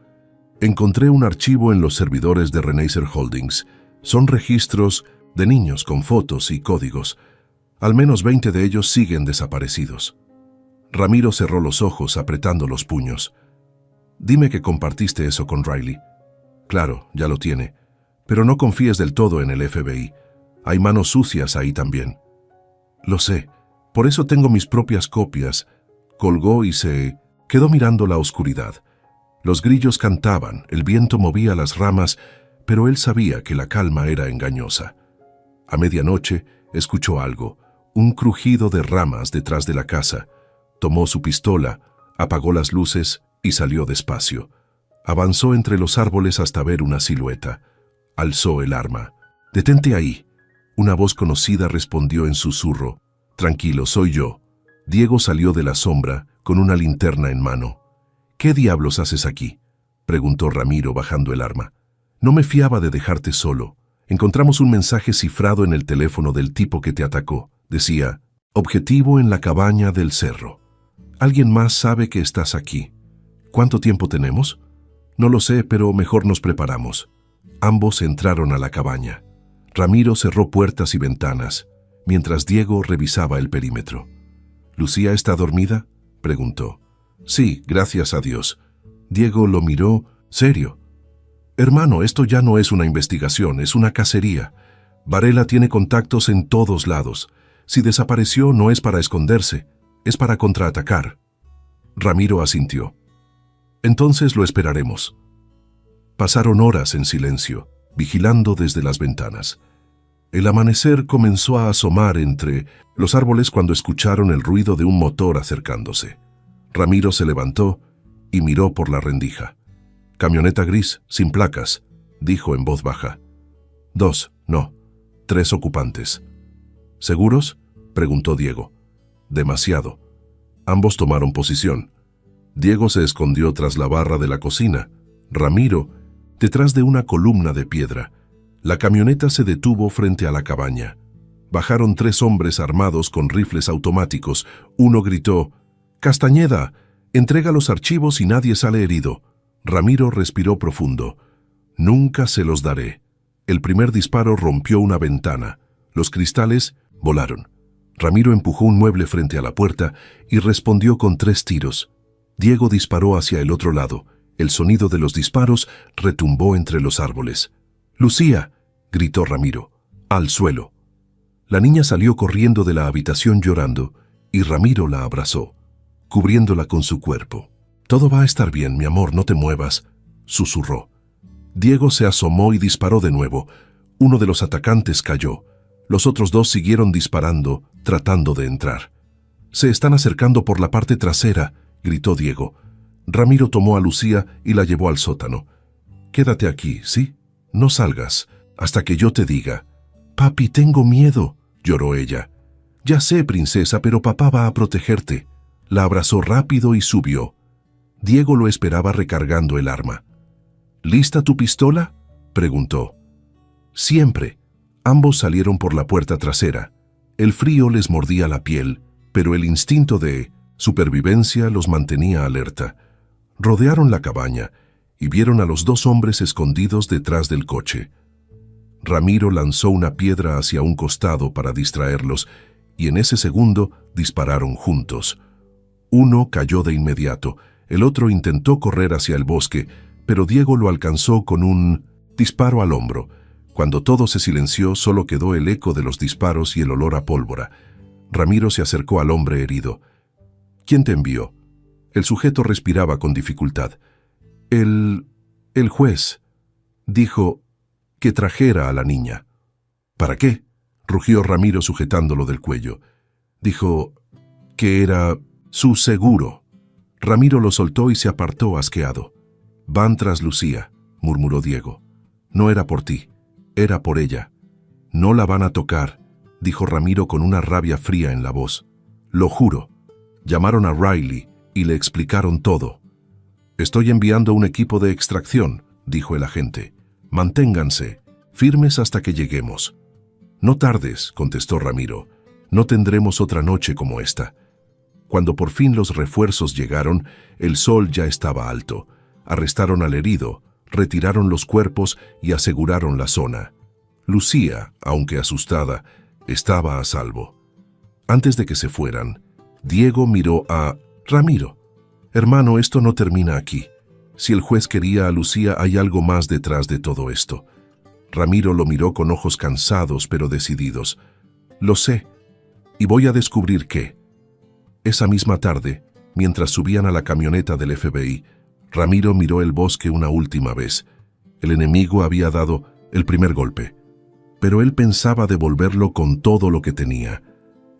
Encontré un archivo en los servidores de Renacer Holdings. Son registros de niños con fotos y códigos. Al menos 20 de ellos siguen desaparecidos». Ramiro cerró los ojos apretando los puños. «Dime que compartiste eso con Riley». «Claro, ya lo tiene. Pero no confíes del todo en el FBI. Hay manos sucias ahí también». «Lo sé. Por eso tengo mis propias copias». Colgó y se quedó mirando la oscuridad. Los grillos cantaban, el viento movía las ramas, pero él sabía que la calma era engañosa. A medianoche escuchó algo, un crujido de ramas detrás de la casa. Tomó su pistola, apagó las luces y salió despacio. Avanzó entre los árboles hasta ver una silueta. Alzó el arma. «Detente ahí». Una voz conocida respondió en susurro. «Tranquilo, soy yo». Diego salió de la sombra con una linterna en mano. «¿Qué diablos haces aquí?», preguntó Ramiro bajando el arma. «No me fiaba de dejarte solo. Encontramos un mensaje cifrado en el teléfono del tipo que te atacó. Decía, objetivo en la cabaña del cerro. Alguien más sabe que estás aquí. ¿Cuánto tiempo tenemos? No lo sé, pero mejor nos preparamos». Ambos entraron a la cabaña. Ramiro cerró puertas y ventanas, mientras Diego revisaba el perímetro. «¿Lucía está dormida?», preguntó. «Sí, gracias a Dios». Diego lo miró, serio. Hermano, esto ya no es una investigación, es una cacería. Varela tiene contactos en todos lados. Si desapareció no es para esconderse, es para contraatacar. Ramiro asintió. Entonces lo esperaremos. Pasaron horas en silencio, vigilando desde las ventanas. El amanecer comenzó a asomar entre los árboles cuando escucharon el ruido de un motor acercándose. Ramiro se levantó y miró por la rendija. «Camioneta gris, sin placas», dijo en voz baja. «2, no, 3 ocupantes». «¿Seguros?», preguntó Diego. «Demasiado». Ambos tomaron posición. Diego se escondió tras la barra de la cocina. Ramiro, detrás de una columna de piedra. La camioneta se detuvo frente a la cabaña. Bajaron 3 hombres armados con rifles automáticos. Uno gritó: «Castañeda, entrega los archivos y nadie sale herido». Ramiro respiró profundo. «Nunca se los daré». El primer disparo rompió una ventana. Los cristales volaron. Ramiro empujó un mueble frente a la puerta y respondió con 3 tiros. Diego disparó hacia el otro lado. El sonido de los disparos retumbó entre los árboles. «Lucía», gritó Ramiro, «al suelo». La niña salió corriendo de la habitación llorando y Ramiro la abrazó, cubriéndola con su cuerpo. «Todo va a estar bien, mi amor, no te muevas», susurró. Diego se asomó y disparó de nuevo. Uno de los atacantes cayó. Los otros 2 siguieron disparando, tratando de entrar. «Se están acercando por la parte trasera», gritó Diego. Ramiro tomó a Lucía y la llevó al sótano. «Quédate aquí, ¿sí? No salgas, hasta que yo te diga». «Papi, tengo miedo», lloró ella. «Ya sé, princesa, pero papá va a protegerte». La abrazó rápido y subió. Diego lo esperaba recargando el arma. «¿Lista tu pistola?», preguntó. «Siempre». Ambos salieron por la puerta trasera. El frío les mordía la piel, pero el instinto de supervivencia los mantenía alerta. Rodearon la cabaña y vieron a los 2 hombres escondidos detrás del coche. Ramiro lanzó una piedra hacia un costado para distraerlos y en ese segundo dispararon juntos. Uno cayó de inmediato, el otro intentó correr hacia el bosque, pero Diego lo alcanzó con un disparo al hombro. Cuando todo se silenció, solo quedó el eco de los disparos y el olor a pólvora. Ramiro se acercó al hombre herido. «¿Quién te envió?». El sujeto respiraba con dificultad. El juez dijo que trajera a la niña». «¿Para qué?», rugió Ramiro sujetándolo del cuello. «Dijo que era su seguro». Ramiro lo soltó y se apartó asqueado. «Van tras Lucía», murmuró Diego. «No era por ti, era por ella». «No la van a tocar», dijo Ramiro con una rabia fría en la voz. «Lo juro». Llamaron a Riley y le explicaron todo. «Estoy enviando un equipo de extracción», dijo el agente. «Manténganse firmes hasta que lleguemos». «No tardes», contestó Ramiro. «No tendremos otra noche como esta». Cuando por fin los refuerzos llegaron, el sol ya estaba alto. Arrestaron al herido, retiraron los cuerpos y aseguraron la zona. Lucía, aunque asustada, estaba a salvo. Antes de que se fueran, Diego miró a Ramiro. «Hermano, esto no termina aquí. Si el juez quería a Lucía, hay algo más detrás de todo esto». Ramiro lo miró con ojos cansados pero decididos. «Lo sé, y voy a descubrir qué». Esa misma tarde, mientras subían a la camioneta del FBI, Ramiro miró el bosque una última vez. El enemigo había dado el primer golpe, pero él pensaba devolverlo con todo lo que tenía.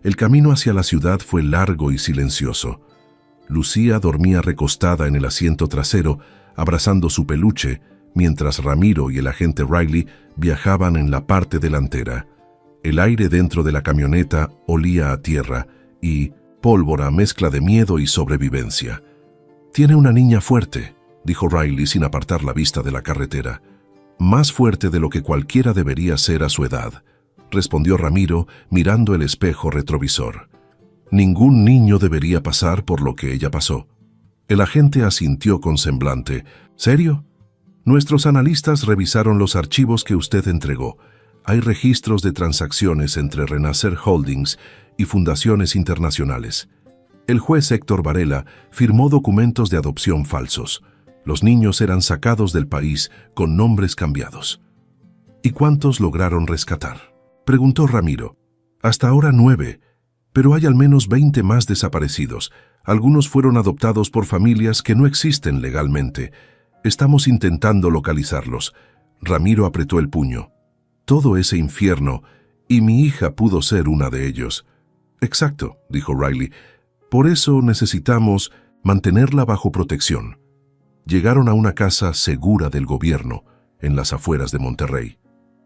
El camino hacia la ciudad fue largo y silencioso. Lucía dormía recostada en el asiento trasero, abrazando su peluche, mientras Ramiro y el agente Riley viajaban en la parte delantera. El aire dentro de la camioneta olía a tierra y pólvora, mezcla de miedo y sobrevivencia. «Tiene una niña fuerte», dijo Riley sin apartar la vista de la carretera. «Más fuerte de lo que cualquiera debería ser a su edad», respondió Ramiro mirando el espejo retrovisor. «Ningún niño debería pasar por lo que ella pasó». El agente asintió con semblante. «¿Serio? Nuestros analistas revisaron los archivos que usted entregó. Hay registros de transacciones entre Renacer Holdings y fundaciones internacionales. El juez Héctor Varela firmó documentos de adopción falsos. Los niños eran sacados del país con nombres cambiados. ¿Y cuántos lograron rescatar?, preguntó Ramiro. Hasta ahora 9, pero hay al menos 20 más desaparecidos. Algunos fueron adoptados por familias que no existen legalmente. Estamos intentando localizarlos. Ramiro apretó el puño. Todo ese infierno, y mi hija pudo ser una de ellos. Exacto, dijo Riley. Por eso necesitamos mantenerla bajo protección. Llegaron a una casa segura del gobierno, en las afueras de Monterrey.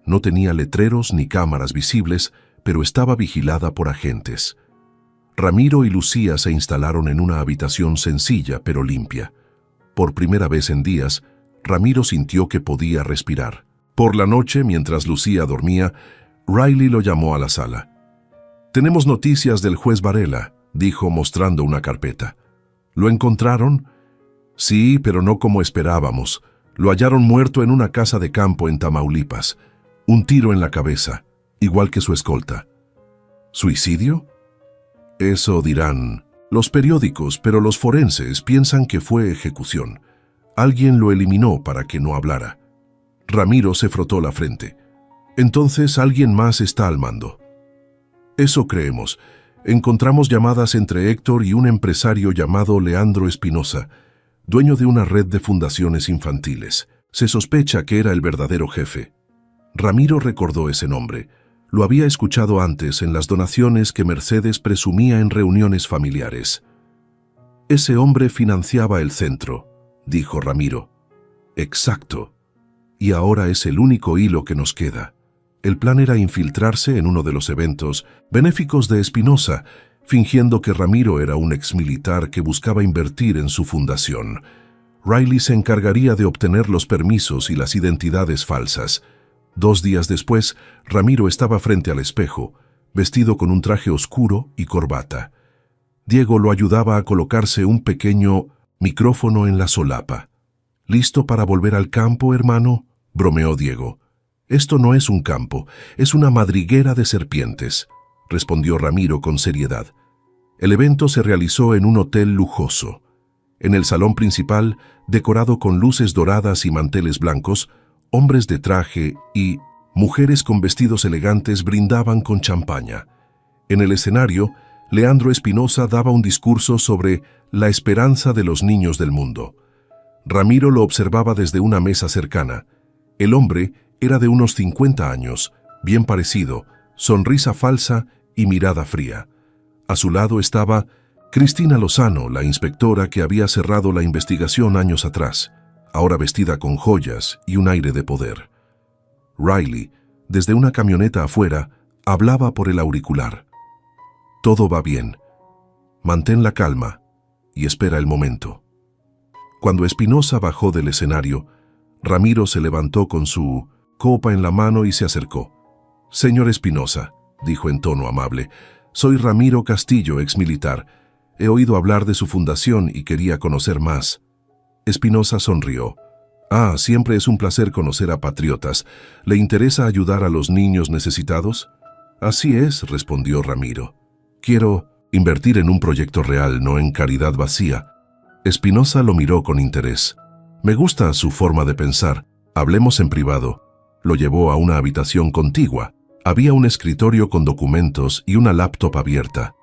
No tenía letreros ni cámaras visibles, pero estaba vigilada por agentes. Ramiro y Lucía se instalaron en una habitación sencilla pero limpia. Por primera vez en días, Ramiro sintió que podía respirar. Por la noche, mientras Lucía dormía, Riley lo llamó a la sala. «Tenemos noticias del juez Varela», dijo mostrando una carpeta. «¿Lo encontraron?» «Sí, pero no como esperábamos. Lo hallaron muerto en una casa de campo en Tamaulipas. Un tiro en la cabeza, igual que su escolta». «¿Suicidio?» «Eso dirán los periódicos, pero los forenses piensan que fue ejecución. Alguien lo eliminó para que no hablara». Ramiro se frotó la frente. «Entonces alguien más está al mando». «Eso creemos. Encontramos llamadas entre Héctor y un empresario llamado Leandro Espinosa, dueño de una red de fundaciones infantiles. Se sospecha que era el verdadero jefe». Ramiro recordó ese nombre. Lo había escuchado antes en las donaciones que Mercedes presumía en reuniones familiares. «Ese hombre financiaba el centro», dijo Ramiro. «Exacto. Y ahora es el único hilo que nos queda». El plan era infiltrarse en uno de los eventos benéficos de Espinosa, fingiendo que Ramiro era un exmilitar que buscaba invertir en su fundación. Riley se encargaría de obtener los permisos y las identidades falsas. 2 días después, Ramiro estaba frente al espejo, vestido con un traje oscuro y corbata. Diego lo ayudaba a colocarse un pequeño micrófono en la solapa. «¿Listo para volver al campo, hermano?», bromeó Diego. «Esto no es un campo, es una madriguera de serpientes», respondió Ramiro con seriedad. El evento se realizó en un hotel lujoso. En el salón principal, decorado con luces doradas y manteles blancos, hombres de traje y mujeres con vestidos elegantes brindaban con champaña. En el escenario, Leandro Espinosa daba un discurso sobre la esperanza de los niños del mundo. Ramiro lo observaba desde una mesa cercana. El hombre era de unos 50 años, bien parecido, sonrisa falsa y mirada fría. A su lado estaba Cristina Lozano, la inspectora que había cerrado la investigación años atrás, ahora vestida con joyas y un aire de poder. Riley, desde una camioneta afuera, hablaba por el auricular. «Todo va bien. Mantén la calma y espera el momento». Cuando Espinosa bajó del escenario, Ramiro se levantó con su copa en la mano y se acercó. «Señor Espinosa», dijo en tono amable, «soy Ramiro Castillo, exmilitar. He oído hablar de su fundación y quería conocer más». Espinosa sonrió. «Ah, siempre es un placer conocer a patriotas. ¿Le interesa ayudar a los niños necesitados?» «Así es», respondió Ramiro. «Quiero invertir en un proyecto real, no en caridad vacía». Espinosa lo miró con interés. «Me gusta su forma de pensar. Hablemos en privado». Lo llevó a una habitación contigua. Había un escritorio con documentos y una laptop abierta.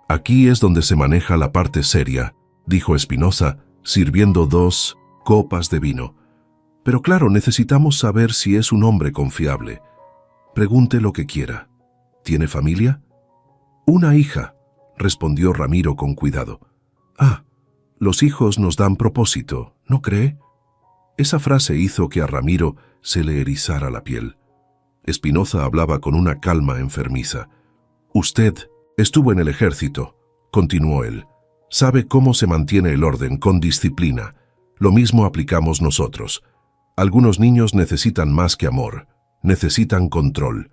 «Aquí es donde se maneja la parte seria», dijo Espinosa, sirviendo 2 copas de vino. «Pero claro, necesitamos saber si es un hombre confiable. Pregunte lo que quiera. ¿Tiene familia?» «Una hija», respondió Ramiro con cuidado. «Ah, los hijos nos dan propósito, ¿no cree?». Esa frase hizo que a Ramiro se le erizara la piel. Espinosa hablaba con una calma enfermiza. «Usted estuvo en el ejército», continuó él. «Sabe cómo se mantiene el orden, con disciplina. Lo mismo aplicamos nosotros. Algunos niños necesitan más que amor, necesitan control».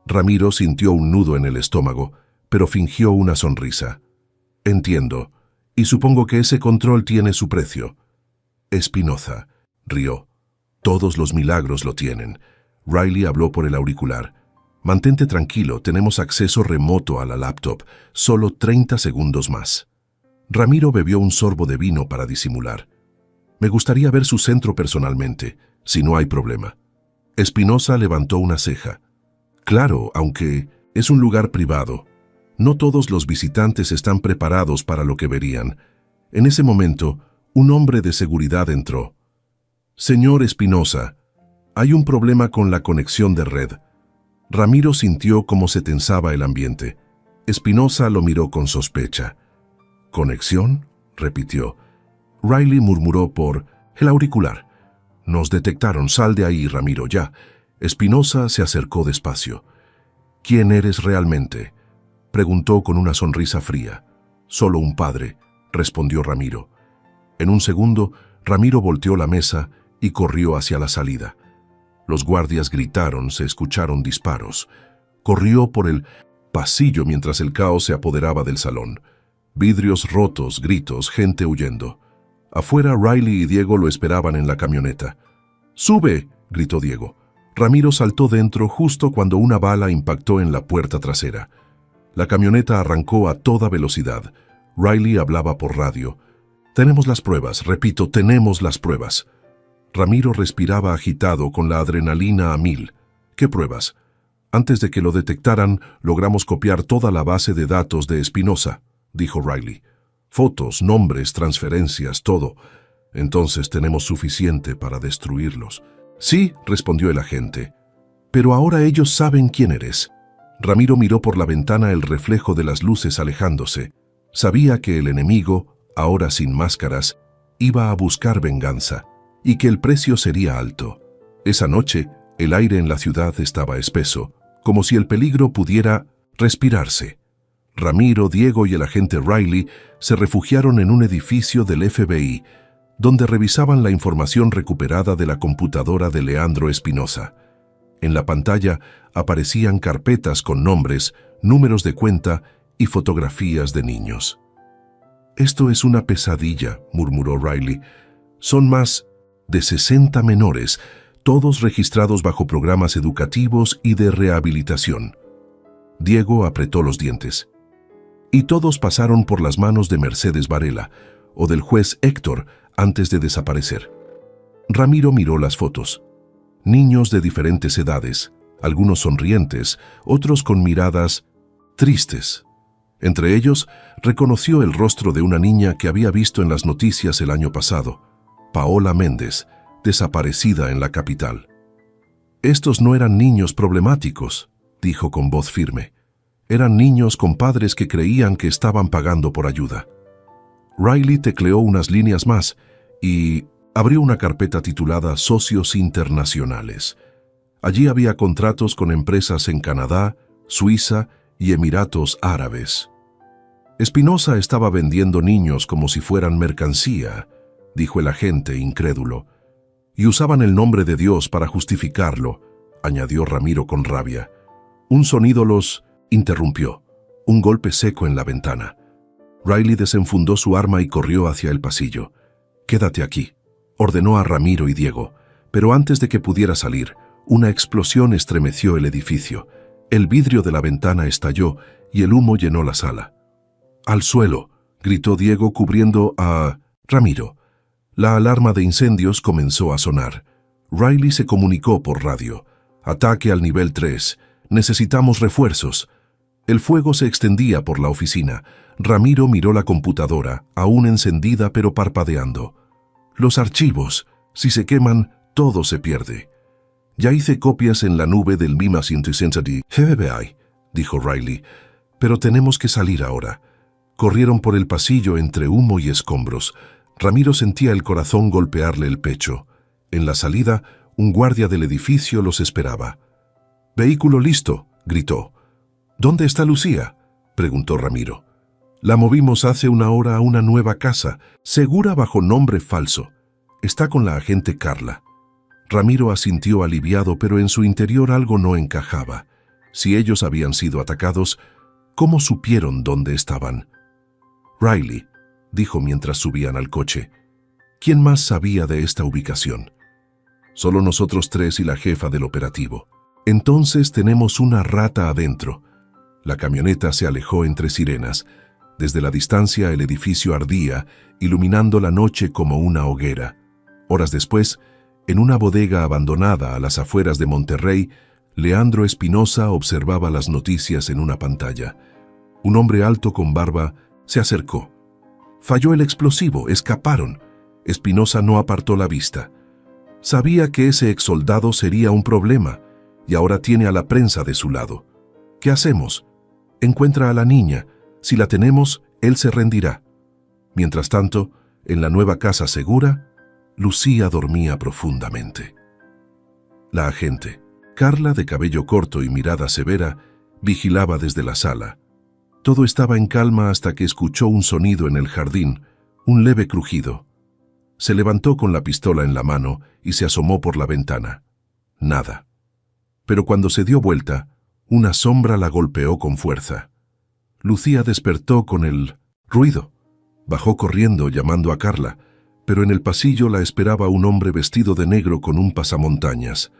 Ramiro sintió un nudo en el estómago, pero fingió una sonrisa. «Entiendo, y supongo que ese control tiene su precio». Espinosa rió. «Todos los milagros lo tienen». Riley habló por el auricular. «Mantente tranquilo, tenemos acceso remoto a la laptop. Solo 30 segundos más». Ramiro bebió un sorbo de vino para disimular. Me gustaría ver su centro personalmente, si no hay problema. Espinosa levantó una ceja. Claro, aunque es un lugar privado. No todos los visitantes están preparados para lo que verían. En ese momento, un hombre de seguridad entró. Señor Espinosa, hay un problema con la conexión de red. Ramiro sintió cómo se tensaba el ambiente. Espinosa lo miró con sospecha. ¿Conexión?, repitió. Riley murmuró por el auricular. Nos detectaron, sal de ahí, Ramiro, ya. Espinosa se acercó despacio. ¿Quién eres realmente?, preguntó con una sonrisa fría. Solo un padre, respondió Ramiro. En un segundo, Ramiro volteó la mesa y corrió hacia la salida. Los guardias gritaron, se escucharon disparos. Corrió por el pasillo mientras el caos se apoderaba del salón. Vidrios rotos, gritos, gente huyendo. Afuera, Riley y Diego lo esperaban en la camioneta. ¡Sube!, gritó Diego. Ramiro saltó dentro justo cuando una bala impactó en la puerta trasera. La camioneta arrancó a toda velocidad. Riley hablaba por radio. «Tenemos las pruebas, repito, tenemos las pruebas». Ramiro respiraba agitado con la adrenalina a 1000. «¿Qué pruebas?» «Antes de que lo detectaran, logramos copiar toda la base de datos de Espinosa», dijo Riley. «Fotos, nombres, transferencias, todo. Entonces tenemos suficiente para destruirlos». «Sí», respondió el agente. «Pero ahora ellos saben quién eres». Ramiro miró por la ventana el reflejo de las luces alejándose. Sabía que el enemigo, ahora sin máscaras, iba a buscar venganza, y que el precio sería alto. Esa noche, el aire en la ciudad estaba espeso, como si el peligro pudiera respirarse. Ramiro, Diego y el agente Riley se refugiaron en un edificio del FBI, donde revisaban la información recuperada de la computadora de Leandro Espinosa. En la pantalla aparecían carpetas con nombres, números de cuenta y fotografías de niños. «Esto es una pesadilla», murmuró Riley. «Son más de 60 menores, todos registrados bajo programas educativos y de rehabilitación». Diego apretó los dientes. «Y todos pasaron por las manos de Mercedes Varela o del juez Héctor antes de desaparecer». Ramiro miró las fotos. Niños de diferentes edades, algunos sonrientes, otros con miradas tristes. Entre ellos, reconoció el rostro de una niña que había visto en las noticias el año pasado, Paola Méndez, desaparecida en la capital. «Estos no eran niños problemáticos», dijo con voz firme. «Eran niños con padres que creían que estaban pagando por ayuda». Riley tecleó unas líneas más y abrió una carpeta titulada Socios Internacionales. Allí había contratos con empresas en Canadá, Suiza y Emiratos Árabes. «Espinosa estaba vendiendo niños como si fueran mercancía», dijo el agente incrédulo. «Y usaban el nombre de Dios para justificarlo», añadió Ramiro con rabia. Un sonido los interrumpió, un golpe seco en la ventana. Riley desenfundó su arma y corrió hacia el pasillo. «Quédate aquí», ordenó a Ramiro y Diego, pero antes de que pudiera salir, una explosión estremeció el edificio. El vidrio de la ventana estalló y el humo llenó la sala. «Al suelo», gritó Diego cubriendo a Ramiro. La alarma de incendios comenzó a sonar. Riley se comunicó por radio. «Ataque al nivel 3. Necesitamos refuerzos». El fuego se extendía por la oficina. Ramiro miró la computadora, aún encendida pero parpadeando. «Los archivos. Si se queman, todo se pierde». «Ya hice copias en la nube del Mimas Intensity FBI», dijo Riley. «Pero tenemos que salir ahora». Corrieron por el pasillo entre humo y escombros. Ramiro sentía el corazón golpearle el pecho. En la salida, un guardia del edificio los esperaba. «Vehículo listo», gritó. «¿Dónde está Lucía?», preguntó Ramiro. «La movimos hace una hora a una nueva casa, segura bajo nombre falso. Está con la agente Carla». Ramiro asintió aliviado, pero en su interior algo no encajaba. Si ellos habían sido atacados, ¿cómo supieron dónde estaban? «Riley», dijo mientras subían al coche. «¿Quién más sabía de esta ubicación?» «Solo nosotros tres y la jefa del operativo». «Entonces tenemos una rata adentro». La camioneta se alejó entre sirenas. Desde la distancia el edificio ardía, iluminando la noche como una hoguera. Horas después, en una bodega abandonada a las afueras de Monterrey, Leandro Espinosa observaba las noticias en una pantalla. Un hombre alto con barba se acercó. Falló el explosivo, escaparon. Espinosa no apartó la vista. Sabía que ese exsoldado sería un problema y ahora tiene a la prensa de su lado. ¿Qué hacemos? Encuentra a la niña. Si la tenemos, él se rendirá. Mientras tanto, en la nueva casa segura, Lucía dormía profundamente. La agente, Carla, de cabello corto y mirada severa, vigilaba desde la sala. Todo estaba en calma hasta que escuchó un sonido en el jardín, un leve crujido. Se levantó con la pistola en la mano y se asomó por la ventana. Nada. Pero cuando se dio vuelta, una sombra la golpeó con fuerza. Lucía despertó con el ruido. Bajó corriendo llamando a Carla, pero en el pasillo la esperaba un hombre vestido de negro con un pasamontañas.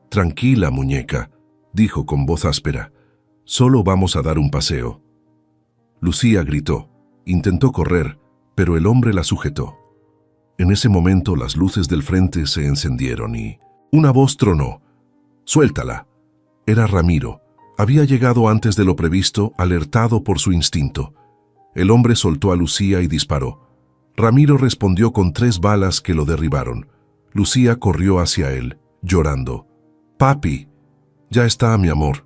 «Tranquila, muñeca», dijo con voz áspera. «Solo vamos a dar un paseo». Lucía gritó. Intentó correr, pero el hombre la sujetó. En ese momento las luces del frente se encendieron y una voz tronó. «Suéltala». Era Ramiro. Había llegado antes de lo previsto, alertado por su instinto. El hombre soltó a Lucía y disparó. Ramiro respondió con 3 balas que lo derribaron. Lucía corrió hacia él, llorando. «Papi». «Ya está, mi amor.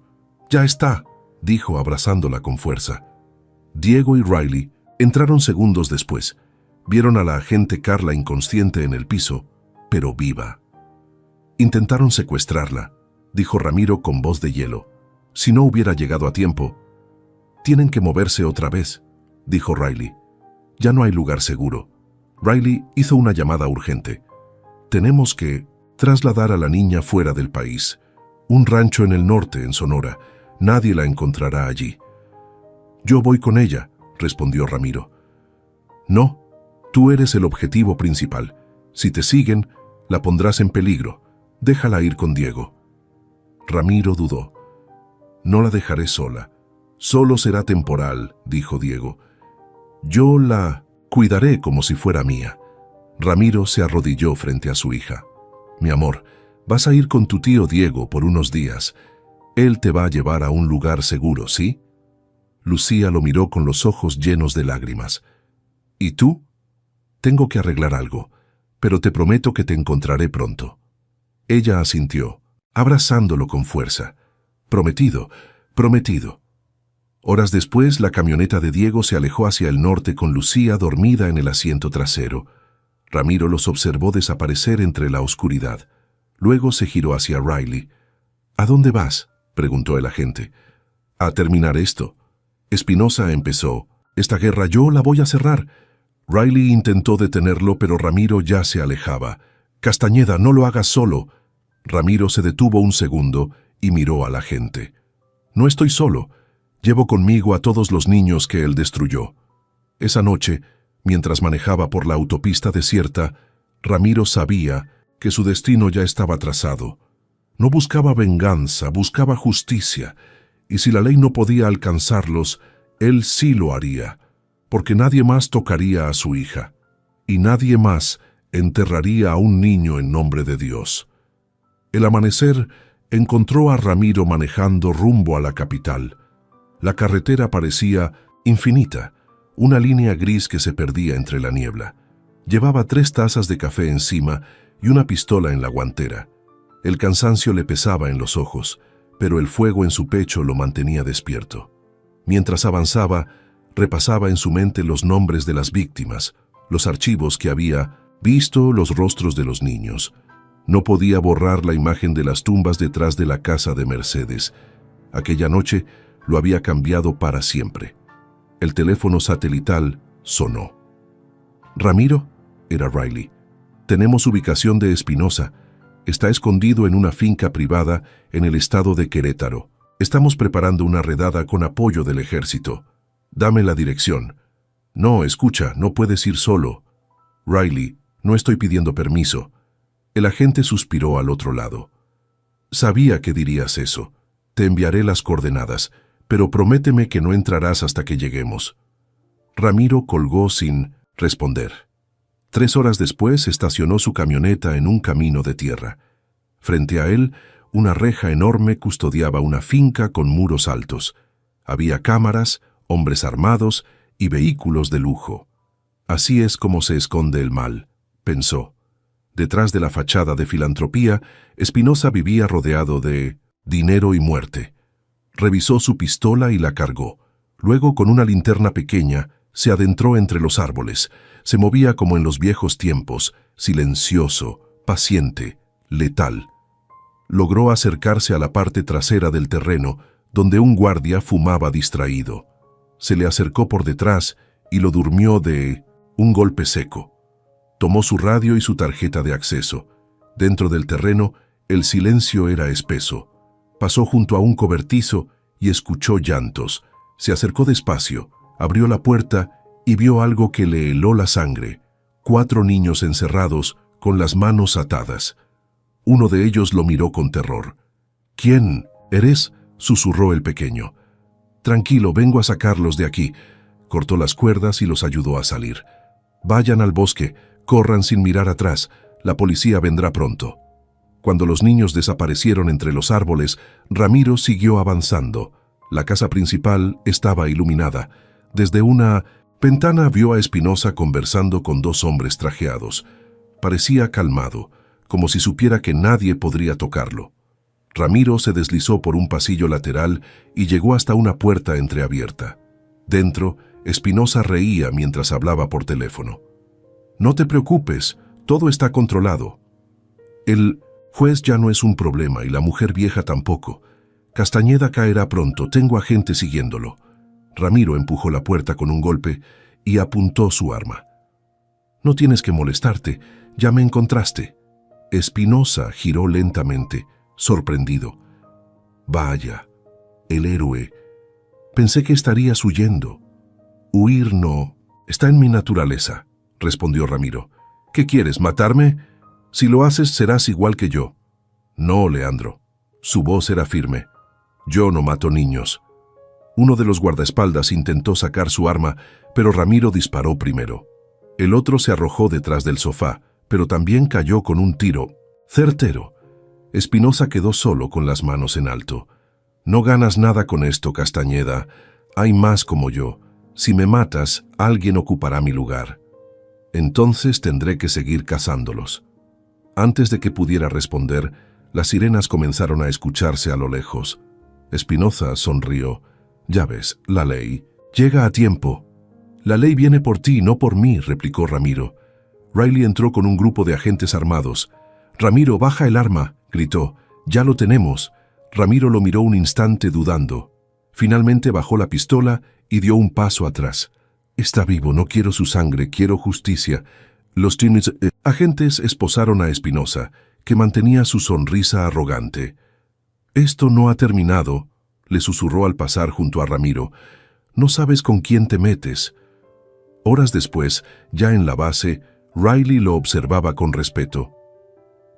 Ya está», dijo abrazándola con fuerza. Diego y Riley entraron segundos después. Vieron a la agente Carla inconsciente en el piso, pero viva. «Intentaron secuestrarla», dijo Ramiro con voz de hielo. «Si no hubiera llegado a tiempo». «Tienen que moverse otra vez», dijo Riley. «Ya no hay lugar seguro». Riley hizo una llamada urgente. «Tenemos que trasladar a la niña fuera del país. Un rancho en el norte, en Sonora. Nadie la encontrará allí». «Yo voy con ella», respondió Ramiro. «No, tú eres el objetivo principal. Si te siguen, la pondrás en peligro. Déjala ir con Diego». Ramiro dudó. «No la dejaré sola. Solo será temporal», dijo Diego. «Yo la cuidaré como si fuera mía». Ramiro se arrodilló frente a su hija. «Mi amor, vas a ir con tu tío Diego por unos días. Él te va a llevar a un lugar seguro, ¿sí?» Lucía lo miró con los ojos llenos de lágrimas. «¿Y tú?» «Tengo que arreglar algo, pero te prometo que te encontraré pronto». Ella asintió, abrazándolo con fuerza. «Prometido, prometido». Horas después, la camioneta de Diego se alejó hacia el norte con Lucía dormida en el asiento trasero. Ramiro los observó desaparecer entre la oscuridad. Luego se giró hacia Riley. «¿A dónde vas?», preguntó el agente. «A terminar esto». Espinosa empezó. «Esta guerra yo la voy a cerrar». Riley intentó detenerlo, pero Ramiro ya se alejaba. «Castañeda, no lo hagas solo». Ramiro se detuvo un segundo y miró a la agente. «No estoy solo. Llevo conmigo a todos los niños que él destruyó». Esa noche, mientras manejaba por la autopista desierta, Ramiro sabía que su destino ya estaba trazado. No buscaba venganza, buscaba justicia, y si la ley no podía alcanzarlos, él sí lo haría, porque nadie más tocaría a su hija, y nadie más enterraría a un niño en nombre de Dios. El amanecer encontró a Ramiro manejando rumbo a la capital. La carretera parecía infinita, una línea gris que se perdía entre la niebla. Llevaba 3 tazas de café encima y una pistola en la guantera. El cansancio le pesaba en los ojos, pero el fuego en su pecho lo mantenía despierto. Mientras avanzaba, repasaba en su mente los nombres de las víctimas, los archivos que había visto, los rostros de los niños. No podía borrar la imagen de las tumbas detrás de la casa de Mercedes. Aquella noche lo había cambiado para siempre. El teléfono satelital sonó. «¿Ramiro?», era Riley. «Tenemos ubicación de Espinosa. Está escondido en una finca privada en el estado de Querétaro. Estamos preparando una redada con apoyo del ejército. Dame la dirección». «No, escucha, no puedes ir solo». «Riley, no estoy pidiendo permiso». El agente suspiró al otro lado. «Sabía que dirías eso. Te enviaré las coordenadas, pero prométeme que no entrarás hasta que lleguemos». Ramiro colgó sin responder. 3 horas después estacionó su camioneta en un camino de tierra. Frente a él, una reja enorme custodiaba una finca con muros altos. Había cámaras, hombres armados y vehículos de lujo. Así es como se esconde el mal, pensó. Detrás de la fachada de filantropía, Espinosa vivía rodeado de dinero y muerte. Revisó su pistola y la cargó. Luego, con una linterna pequeña, se adentró entre los árboles. Se movía como en los viejos tiempos, silencioso, paciente, letal. Logró acercarse a la parte trasera del terreno, donde un guardia fumaba distraído. Se le acercó por detrás y lo durmió de un golpe seco. Tomó su radio y su tarjeta de acceso. Dentro del terreno, el silencio era espeso. Pasó junto a un cobertizo y escuchó llantos. Se acercó despacio, abrió la puerta y vio algo que le heló la sangre. 4 niños encerrados, con las manos atadas. Uno de ellos lo miró con terror. «¿Quién eres?», susurró el pequeño. «Tranquilo, vengo a sacarlos de aquí». Cortó las cuerdas y los ayudó a salir. «Vayan al bosque, corran sin mirar atrás, la policía vendrá pronto». Cuando los niños desaparecieron entre los árboles, Ramiro siguió avanzando. La casa principal estaba iluminada. Desde una ventana vio a Espinosa conversando con 2 hombres trajeados. Parecía calmado, como si supiera que nadie podría tocarlo. Ramiro se deslizó por un pasillo lateral y llegó hasta una puerta entreabierta. Dentro, Espinosa reía mientras hablaba por teléfono. «No te preocupes, todo está controlado. El juez ya no es un problema y la mujer vieja tampoco. Castañeda caerá pronto, tengo a gente siguiéndolo». Ramiro empujó la puerta con un golpe y apuntó su arma. «No tienes que molestarte, ya me encontraste». Espinosa giró lentamente, sorprendido. «Vaya, el héroe. Pensé que estarías huyendo». «Huir no, está en mi naturaleza», respondió Ramiro. «¿Qué quieres, matarme? Si lo haces serás igual que yo». «No, Leandro». Su voz era firme. «Yo no mato niños». Uno de los guardaespaldas intentó sacar su arma, pero Ramiro disparó primero. El otro se arrojó detrás del sofá, pero también cayó con un tiro certero. Espinosa quedó solo con las manos en alto. «No ganas nada con esto, Castañeda. Hay más como yo. Si me matas, alguien ocupará mi lugar. Entonces tendré que seguir cazándolos». Antes de que pudiera responder, las sirenas comenzaron a escucharse a lo lejos. Espinosa sonrió. «Ya ves, la ley llega a tiempo». «La ley viene por ti, no por mí», replicó Ramiro. Riley entró con un grupo de agentes armados. «Ramiro, baja el arma», gritó. «Ya lo tenemos». Ramiro lo miró un instante dudando. Finalmente bajó la pistola y dio un paso atrás. «Está vivo, no quiero su sangre, quiero justicia». Los agentes esposaron a Espinosa, que mantenía su sonrisa arrogante. «Esto no ha terminado», le susurró al pasar junto a Ramiro. «No sabes con quién te metes». Horas después, ya en la base, Riley lo observaba con respeto.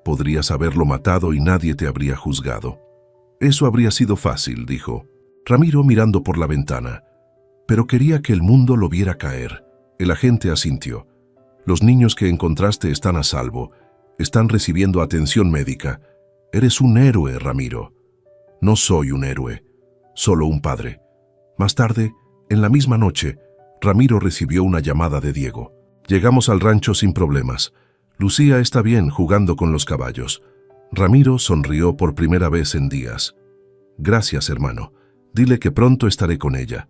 «Podrías haberlo matado y nadie te habría juzgado». «Eso habría sido fácil», dijo Ramiro mirando por la ventana. «Pero quería que el mundo lo viera caer». El agente asintió. «Los niños que encontraste están a salvo. Están recibiendo atención médica. Eres un héroe, Ramiro». «No soy un héroe, solo un padre». Más tarde, en la misma noche, Ramiro recibió una llamada de Diego. «Llegamos al rancho sin problemas. Lucía está bien jugando con los caballos». Ramiro sonrió por primera vez en días. «Gracias, hermano. Dile que pronto estaré con ella».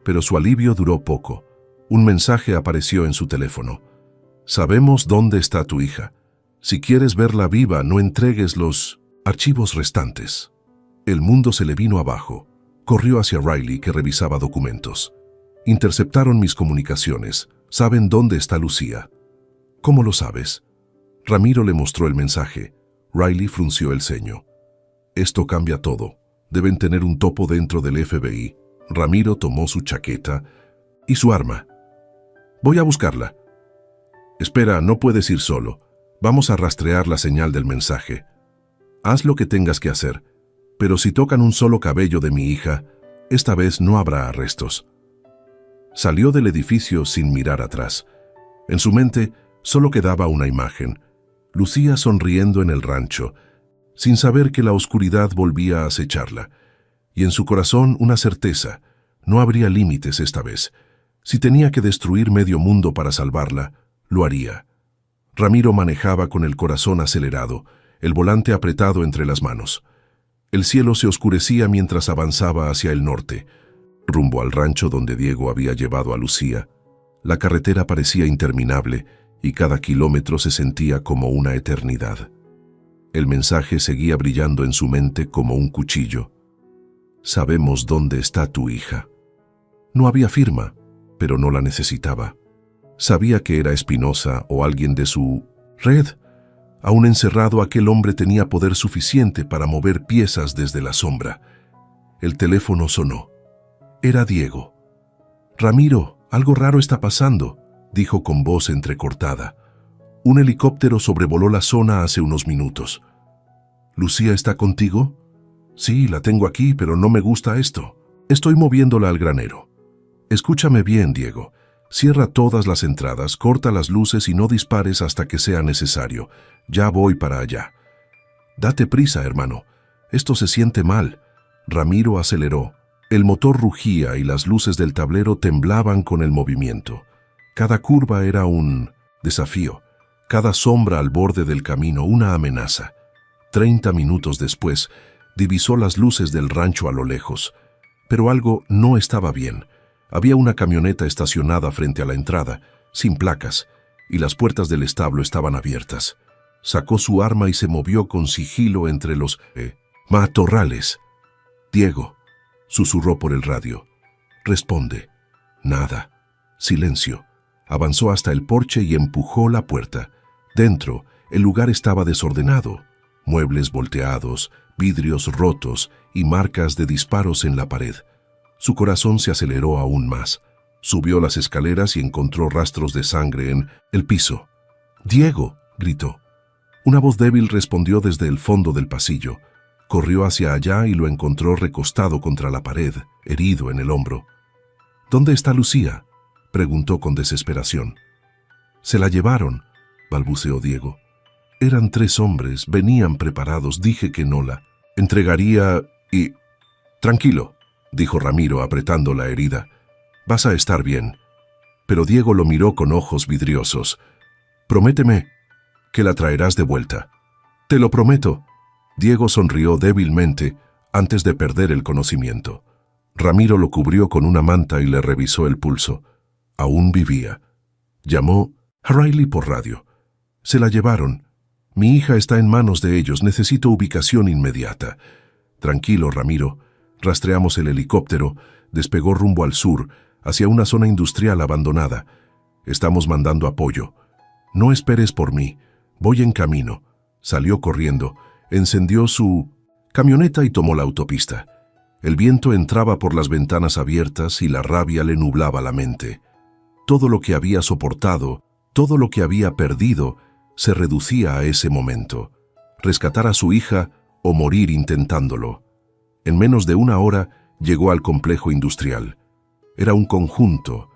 Pero su alivio duró poco. Un mensaje apareció en su teléfono. «Sabemos dónde está tu hija. Si quieres verla viva, no entregues los archivos restantes». El mundo se le vino abajo. Corrió hacia Riley, que revisaba documentos. «Interceptaron mis comunicaciones. Saben dónde está Lucía». «¿Cómo lo sabes?» Ramiro le mostró el mensaje. Riley frunció el ceño. «Esto cambia todo. Deben tener un topo dentro del FBI». Ramiro tomó su chaqueta y su arma. «Voy a buscarla». «Espera, no puedes ir solo. Vamos a rastrear la señal del mensaje. Haz lo que tengas que hacer, pero si tocan un solo cabello de mi hija, esta vez no habrá arrestos». Salió del edificio sin mirar atrás. En su mente, Solo quedaba una imagen: Lucía sonriendo en el rancho, sin saber que la oscuridad volvía a acecharla. Y en su corazón una certeza: no habría límites esta vez. Si tenía que destruir medio mundo para salvarla, lo haría. Ramiro manejaba con el corazón acelerado, el volante apretado entre las manos. El cielo se oscurecía mientras avanzaba hacia el norte, rumbo al rancho donde Diego había llevado a Lucía. La carretera parecía interminable y cada kilómetro se sentía como una eternidad. El mensaje seguía brillando en su mente como un cuchillo: sabemos dónde está tu hija. No había firma, pero no la necesitaba. Sabía que era Espinosa o alguien de su red. Aún encerrado, aquel hombre tenía poder suficiente para mover piezas desde la sombra. El teléfono sonó. Era Diego. «Ramiro, algo raro está pasando», dijo con voz entrecortada. «Un helicóptero sobrevoló la zona hace unos minutos». «¿Lucía está contigo?» «Sí, la tengo aquí, pero no me gusta esto. Estoy moviéndola al granero». «Escúchame bien, Diego. Cierra todas las entradas, corta las luces y no dispares hasta que sea necesario. Ya voy para allá». «Date prisa, hermano. Esto se siente mal». Ramiro aceleró. El motor rugía y las luces del tablero temblaban con el movimiento. Cada curva era un desafío, cada sombra al borde del camino una amenaza. 30 minutos después, divisó las luces del rancho a lo lejos. Pero algo no estaba bien. Había una camioneta estacionada frente a la entrada, sin placas, y las puertas del establo estaban abiertas. Sacó su arma y se movió con sigilo entre los matorrales. «Diego», susurró por el radio. «Responde». Nada. Silencio. Avanzó hasta el porche y empujó la puerta. Dentro, el lugar estaba desordenado. Muebles volteados, vidrios rotos y marcas de disparos en la pared. Su corazón se aceleró aún más. Subió las escaleras y encontró rastros de sangre en el piso. «¡Diego!», gritó. Una voz débil respondió desde el fondo del pasillo. Corrió hacia allá y lo encontró recostado contra la pared, herido en el hombro. «¿Dónde está Lucía?», preguntó con desesperación. «Se la llevaron», balbuceó Diego. «Eran 3 hombres, venían preparados, dije que no la entregaría y...» «Tranquilo», dijo Ramiro apretando la herida. «Vas a estar bien». Pero Diego lo miró con ojos vidriosos. «Prométeme que la traerás de vuelta». «Te lo prometo». Diego sonrió débilmente antes de perder el conocimiento. Ramiro lo cubrió con una manta y le revisó el pulso. Aún vivía. Llamó a Riley por radio. «Se la llevaron. Mi hija está en manos de ellos. Necesito ubicación inmediata». «Tranquilo, Ramiro». Rastreamos el helicóptero. Despegó rumbo al sur, hacia una zona industrial abandonada. «Estamos mandando apoyo. No esperes por mí. Voy en camino». Salió corriendo. Encendió su camioneta y tomó la autopista. El viento entraba por las ventanas abiertas y la rabia le nublaba la mente. Todo lo que había soportado, todo lo que había perdido, se reducía a ese momento. Rescatar a su hija o morir intentándolo. En menos de 1 hora llegó al complejo industrial. Era un conjunto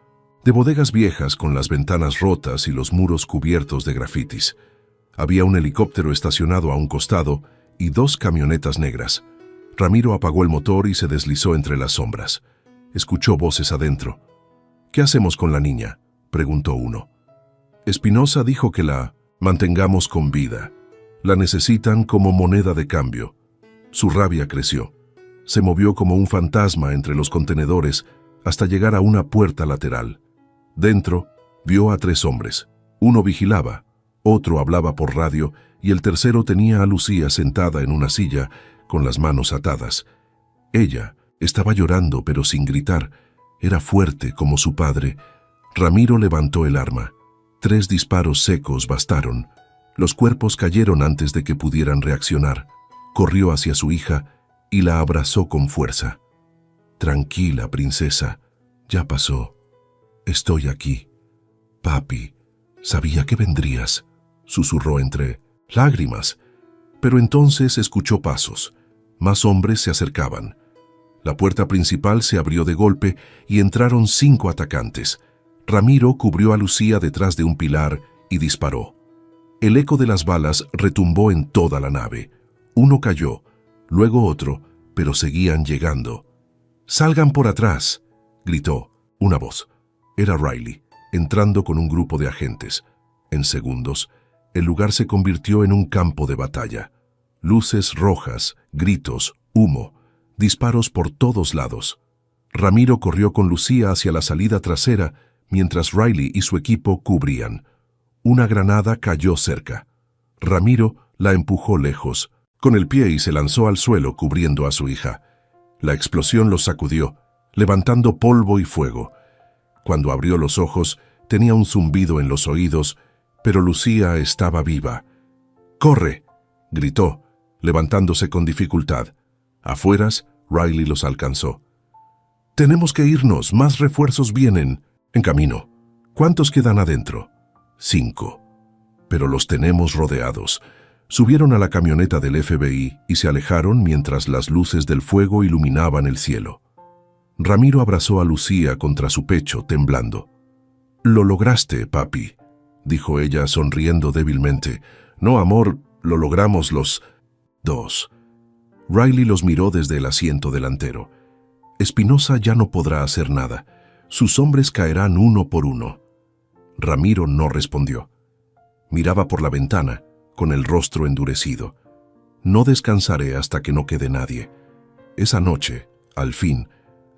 de bodegas viejas con las ventanas rotas y los muros cubiertos de grafitis. Había un helicóptero estacionado a un costado y 2 camionetas negras. Ramiro apagó el motor y se deslizó entre las sombras. Escuchó voces adentro. «¿Qué hacemos con la niña?», preguntó uno. «Espinosa dijo que la mantengamos con vida. La necesitan como moneda de cambio». Su rabia creció. Se movió como un fantasma entre los contenedores hasta llegar a una puerta lateral. Dentro, vio a 3 hombres. Uno vigilaba, otro hablaba por radio y el tercero tenía a Lucía sentada en una silla con las manos atadas. Ella estaba llorando pero sin gritar. Era fuerte como su padre. Ramiro levantó el arma. 3 disparos secos bastaron. Los cuerpos cayeron antes de que pudieran reaccionar. Corrió hacia su hija y la abrazó con fuerza. «Tranquila, princesa. Ya pasó. Estoy aquí. Papi, sabía que vendrías», susurró entre lágrimas. Pero entonces escuchó pasos. Más hombres se acercaban. La puerta principal se abrió de golpe y entraron 5 atacantes. Ramiro cubrió a Lucía detrás de un pilar y disparó. El eco de las balas retumbó en toda la nave. Uno cayó, luego otro, pero seguían llegando. «¡Salgan por atrás!», gritó una voz. Era Riley, entrando con un grupo de agentes. En segundos, el lugar se convirtió en un campo de batalla. Luces rojas, gritos, humo, disparos por todos lados. Ramiro corrió con Lucía hacia la salida trasera, mientras Riley y su equipo cubrían. Una granada cayó cerca. Ramiro la empujó lejos, con el pie, y se lanzó al suelo cubriendo a su hija. La explosión los sacudió, levantando polvo y fuego. Cuando abrió los ojos, tenía un zumbido en los oídos, pero Lucía estaba viva. «¡Corre!», gritó, levantándose con dificultad. Afueras, Riley los alcanzó. «Tenemos que irnos, más refuerzos vienen. En camino. ¿Cuántos quedan adentro?» «5. Pero los tenemos rodeados». Subieron a la camioneta del FBI y se alejaron mientras las luces del fuego iluminaban el cielo. Ramiro abrazó a Lucía contra su pecho, temblando. «Lo lograste, papi», dijo ella sonriendo débilmente. «No, amor, lo logramos los dos». Riley los miró desde el asiento delantero. «Espinosa ya no podrá hacer nada. Sus hombres caerán uno por uno». Ramiro no respondió. Miraba por la ventana, con el rostro endurecido. «No descansaré hasta que no quede nadie». Esa noche, al fin,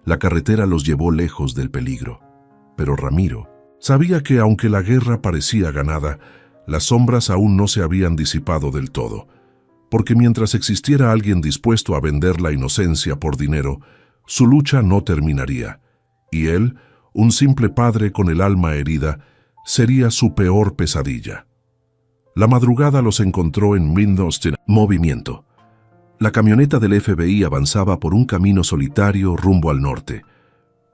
la carretera los llevó lejos del peligro. Pero Ramiro sabía que, aunque la guerra parecía ganada, las sombras aún no se habían disipado del todo, porque mientras existiera alguien dispuesto a vender la inocencia por dinero, su lucha no terminaría, y él, un simple padre con el alma herida, sería su peor pesadilla. La madrugada los encontró en Midwestern movimiento. La camioneta del FBI avanzaba por un camino solitario rumbo al norte.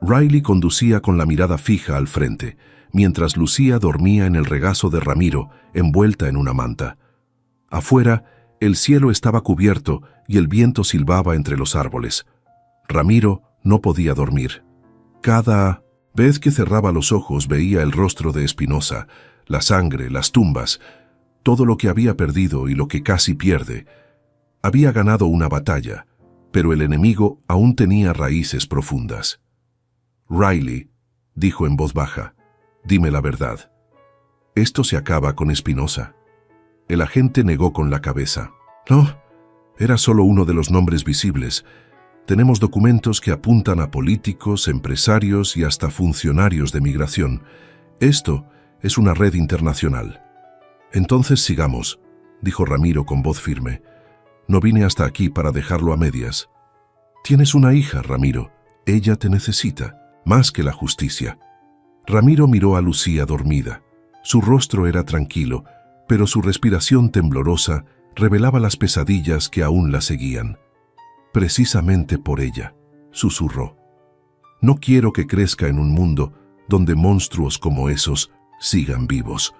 Riley conducía con la mirada fija al frente, mientras Lucía dormía en el regazo de Ramiro, envuelta en una manta. Afuera, el cielo estaba cubierto y el viento silbaba entre los árboles. Ramiro no podía dormir. Cada vez que cerraba los ojos veía el rostro de Espinosa, la sangre, las tumbas, todo lo que había perdido y lo que casi pierde. Había ganado una batalla, pero el enemigo aún tenía raíces profundas. «Riley», dijo en voz baja, «dime la verdad. Esto se acaba con Espinosa». El agente negó con la cabeza. «No, era solo uno de los nombres visibles. Tenemos documentos que apuntan a políticos, empresarios y hasta funcionarios de migración. Esto es una red internacional». «Entonces sigamos», dijo Ramiro con voz firme. «No vine hasta aquí para dejarlo a medias». «Tienes una hija, Ramiro. Ella te necesita, más que la justicia». Ramiro miró a Lucía dormida. Su rostro era tranquilo, pero su respiración temblorosa revelaba las pesadillas que aún la seguían. «Precisamente por ella», susurró. «No quiero que crezca en un mundo donde monstruos como esos sigan vivos».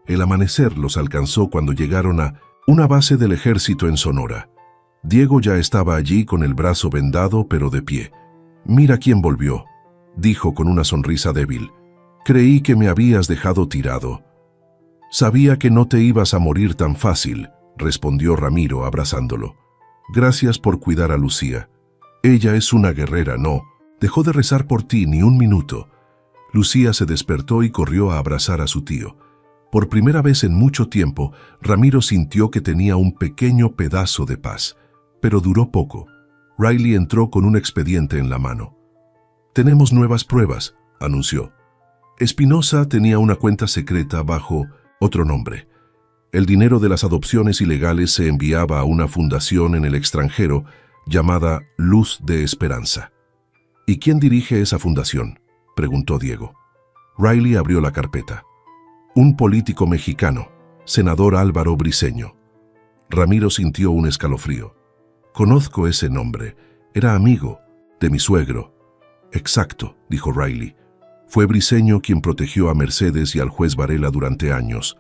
El amanecer los alcanzó cuando llegaron a una base del ejército en Sonora. Diego ya estaba allí con el brazo vendado pero de pie. «Mira quién volvió», dijo con una sonrisa débil. «Creí que me habías dejado tirado». «Sabía que no te ibas a morir tan fácil», respondió Ramiro abrazándolo. «Gracias por cuidar a Lucía. Ella es una guerrera, no dejó de rezar por ti ni un minuto». Lucía se despertó y corrió a abrazar a su tío. Por primera vez en mucho tiempo, Ramiro sintió que tenía un pequeño pedazo de paz, pero duró poco. Riley entró con un expediente en la mano. «Tenemos nuevas pruebas», anunció. Espinosa tenía una cuenta secreta bajo otro nombre. El dinero de las adopciones ilegales se enviaba a una fundación en el extranjero llamada Luz de Esperanza. «¿Y quién dirige esa fundación?», preguntó Diego. Riley abrió la carpeta. «Un político mexicano, senador Álvaro Briceño». Ramiro sintió un escalofrío. «Conozco ese nombre. Era amigo de mi suegro». «Exacto», dijo Riley. «Fue Briceño quien protegió a Mercedes y al juez Varela durante años.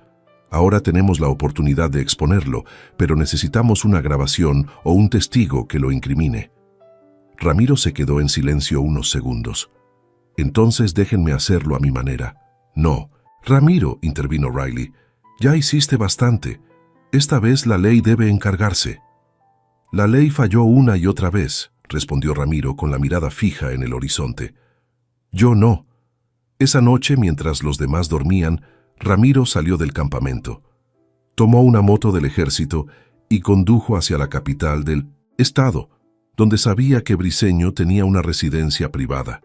Ahora tenemos la oportunidad de exponerlo, pero necesitamos una grabación o un testigo que lo incrimine». Ramiro se quedó en silencio unos segundos. «Entonces déjenme hacerlo a mi manera». «No», Ramiro, intervino Riley, ya hiciste bastante. Esta vez la ley debe encargarse. La ley falló una y otra vez, respondió Ramiro con la mirada fija en el horizonte. Yo no. Esa noche, mientras los demás dormían, Ramiro salió del campamento. Tomó una moto del ejército y condujo hacia la capital del estado, donde sabía que Briceño tenía una residencia privada.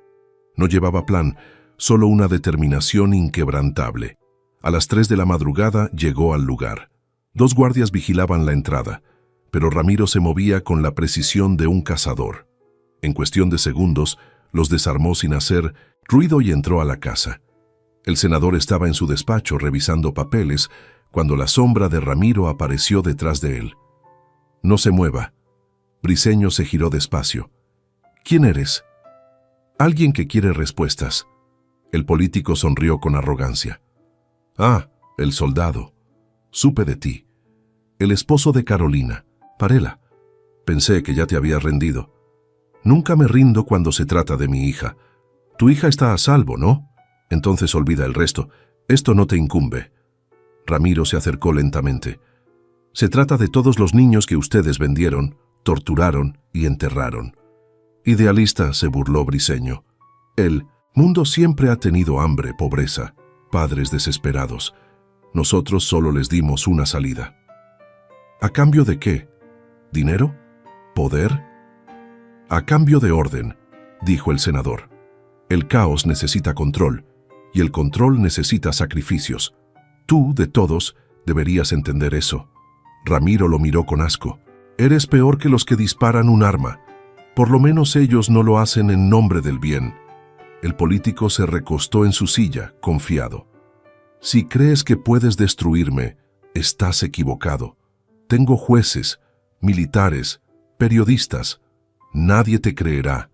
No llevaba plan, solo una determinación inquebrantable. A las 3 de la madrugada llegó al lugar. 2 guardias vigilaban la entrada, pero Ramiro se movía con la precisión de un cazador. En cuestión de segundos, los desarmó sin hacer ruido y entró a la casa. El senador estaba en su despacho revisando papeles cuando la sombra de Ramiro apareció detrás de él. No se mueva. Briceño se giró despacio. ¿Quién eres? Alguien que quiere respuestas. El político sonrió con arrogancia. Ah, el soldado. Supe de ti. El esposo de Carolina, Parela. Pensé que ya te habías rendido. Nunca me rindo cuando se trata de mi hija. Tu hija está a salvo, ¿no? Entonces olvida el resto. Esto no te incumbe. Ramiro se acercó lentamente. Se trata de todos los niños que ustedes vendieron, torturaron y enterraron. Idealista, se burló Briceño. El mundo siempre ha tenido hambre, pobreza, padres desesperados. Nosotros solo les dimos una salida. ¿A cambio de qué? ¿Dinero? ¿Poder? A cambio de orden, dijo el senador. El caos necesita control, y el control necesita sacrificios. Tú, de todos, deberías entender eso. Ramiro lo miró con asco. Eres peor que los que disparan un arma. Por lo menos ellos no lo hacen en nombre del bien. El político se recostó en su silla, confiado. Si crees que puedes destruirme, estás equivocado. Tengo jueces, militares, periodistas. Nadie te creerá.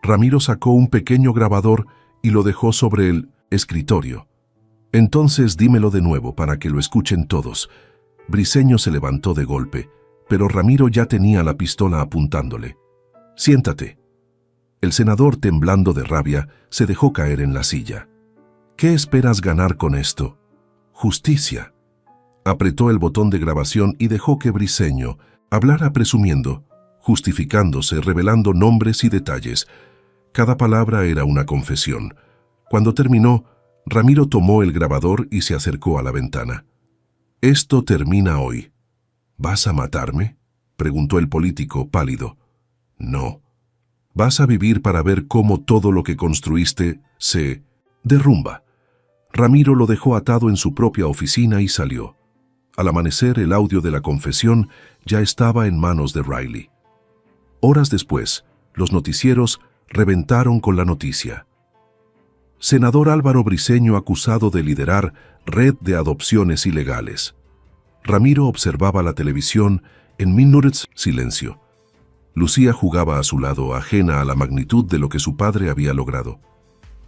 Ramiro sacó un pequeño grabador y lo dejó sobre el escritorio. Entonces dímelo de nuevo para que lo escuchen todos. Briceño se levantó de golpe, pero Ramiro ya tenía la pistola apuntándole. Siéntate. El senador, temblando de rabia, se dejó caer en la silla. ¿Qué esperas ganar con esto? Justicia. Apretó el botón de grabación y dejó que Briceño hablara presumiendo, justificándose, revelando nombres y detalles. Cada palabra era una confesión. Cuando terminó, Ramiro tomó el grabador y se acercó a la ventana. Esto termina hoy. ¿Vas a matarme?, preguntó el político, pálido. No. Vas a vivir para ver cómo todo lo que construiste se derrumba. Ramiro lo dejó atado en su propia oficina y salió. Al amanecer, el audio de la confesión ya estaba en manos de Riley. Horas después, los noticieros reventaron con la noticia. Senador Álvaro Briceño acusado de liderar red de adopciones ilegales. Ramiro observaba la televisión en minutos silencio. Lucía jugaba a su lado, ajena a la magnitud de lo que su padre había logrado.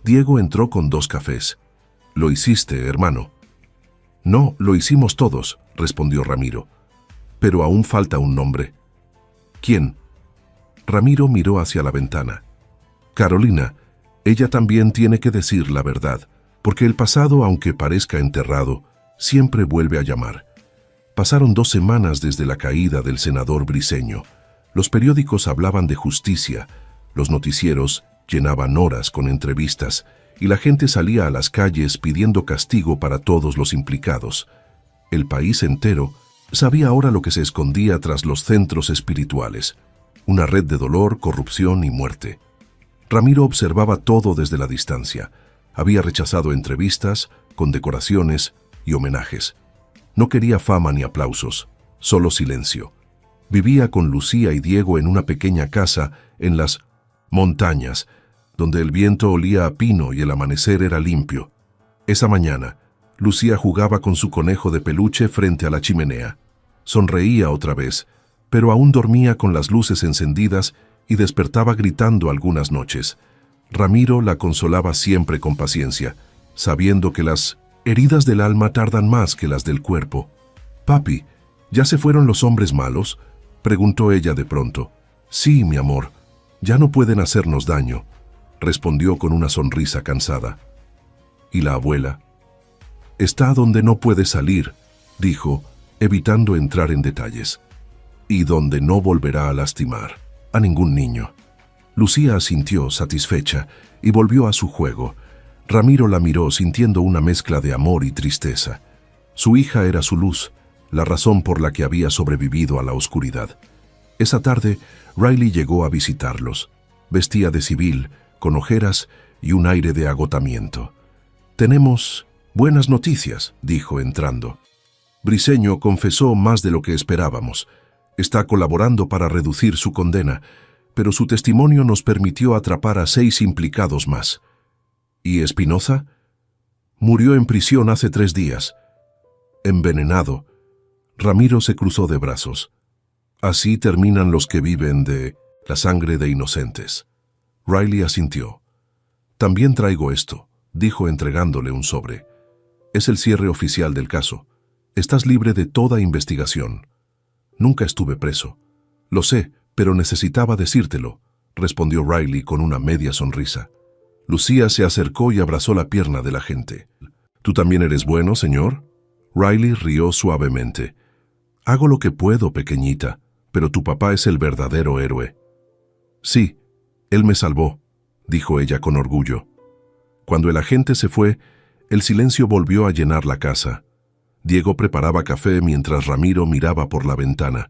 Diego entró con 2 cafés. «Lo hiciste, hermano». «No, lo hicimos todos», respondió Ramiro. «Pero aún falta un nombre». «¿Quién?» Ramiro miró hacia la ventana. «Carolina. Ella también tiene que decir la verdad, porque el pasado, aunque parezca enterrado, siempre vuelve a llamar». Pasaron 2 semanas desde la caída del senador Briceño. Los periódicos hablaban de justicia, los noticieros llenaban horas con entrevistas y la gente salía a las calles pidiendo castigo para todos los implicados. El país entero sabía ahora lo que se escondía tras los centros espirituales, una red de dolor, corrupción y muerte. Ramiro observaba todo desde la distancia. Había rechazado entrevistas, condecoraciones y homenajes. No quería fama ni aplausos, solo silencio. Vivía con Lucía y Diego en una pequeña casa en las montañas, donde el viento olía a pino y el amanecer era limpio. Esa mañana, Lucía jugaba con su conejo de peluche frente a la chimenea. Sonreía otra vez, pero aún dormía con las luces encendidas y despertaba gritando algunas noches. Ramiro la consolaba siempre con paciencia, sabiendo que las heridas del alma tardan más que las del cuerpo. «Papi, ¿ya se fueron los hombres malos?», preguntó ella de pronto. «Sí, mi amor, ya no pueden hacernos daño», respondió con una sonrisa cansada. «¿Y la abuela? Está donde no puede salir, dijo, evitando entrar en detalles. Y donde no volverá a lastimar a ningún niño. Lucía asintió, satisfecha, y volvió a su juego. Ramiro la miró sintiendo una mezcla de amor y tristeza. Su hija era su luz, la razón por la que había sobrevivido a la oscuridad. Esa tarde, Riley llegó a visitarlos. Vestía de civil, con ojeras y un aire de agotamiento. «Tenemos buenas noticias», dijo entrando. «Briceño confesó más de lo que esperábamos. Está colaborando para reducir su condena, pero su testimonio nos permitió atrapar a 6 implicados más». «¿Y Espinoza?» «Murió en prisión hace 3 días. Envenenado». Ramiro se cruzó de brazos. «Así terminan los que viven de la sangre de inocentes». Riley asintió. «También traigo esto», dijo entregándole un sobre. «Es el cierre oficial del caso. Estás libre de toda investigación». «Nunca estuve preso». «Lo sé, pero necesitaba decírtelo», respondió Riley con una media sonrisa. Lucía se acercó y abrazó la pierna del agente. «¿Tú también eres bueno, señor?» Riley rió suavemente. «Hago lo que puedo, pequeñita, pero tu papá es el verdadero héroe». «Sí, él me salvó», dijo ella con orgullo. Cuando el agente se fue, el silencio volvió a llenar la casa. Diego preparaba café mientras Ramiro miraba por la ventana.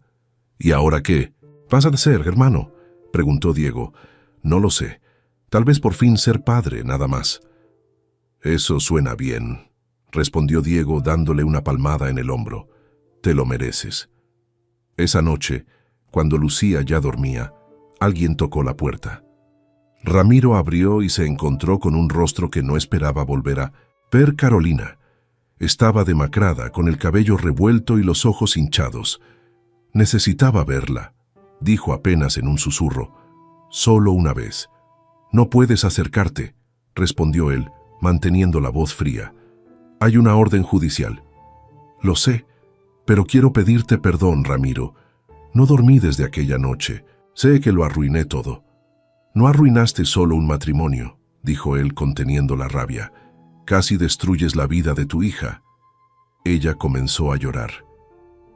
«¿Y ahora qué? ¿Vas a ser, hermano?», preguntó Diego. «No lo sé. Tal vez por fin ser padre, nada más». «Eso suena bien», respondió Diego dándole una palmada en el hombro. «Te lo mereces». Esa noche, cuando Lucía ya dormía, alguien tocó la puerta. Ramiro abrió y se encontró con un rostro que no esperaba volver a ver. Carolina. Estaba demacrada, con el cabello revuelto y los ojos hinchados. «Necesitaba verla», dijo apenas en un susurro. «Solo una vez». «No puedes acercarte», respondió él, manteniendo la voz fría. «Hay una orden judicial». «Lo sé, pero quiero pedirte perdón, Ramiro. No dormí desde aquella noche. Sé que lo arruiné todo». «No arruinaste solo un matrimonio», dijo él conteniendo la rabia. «Casi destruyes la vida de tu hija». Ella comenzó a llorar.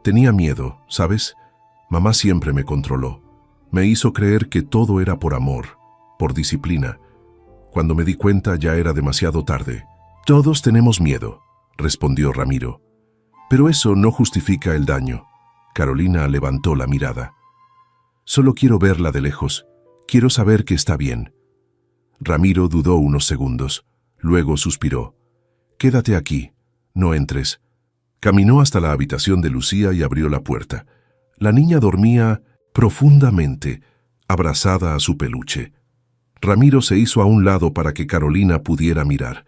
«Tenía miedo, ¿sabes? Mamá siempre me controló. Me hizo creer que todo era por amor, por disciplina. Cuando me di cuenta ya era demasiado tarde». «Todos tenemos miedo», respondió Ramiro. «Pero eso no justifica el daño». Carolina levantó la mirada. «Solo quiero verla de lejos. Quiero saber que está bien». Ramiro dudó unos segundos. Luego suspiró. «Quédate aquí. No entres». Caminó hasta la habitación de Lucía y abrió la puerta. La niña dormía profundamente, abrazada a su peluche. Ramiro se hizo a un lado para que Carolina pudiera mirar.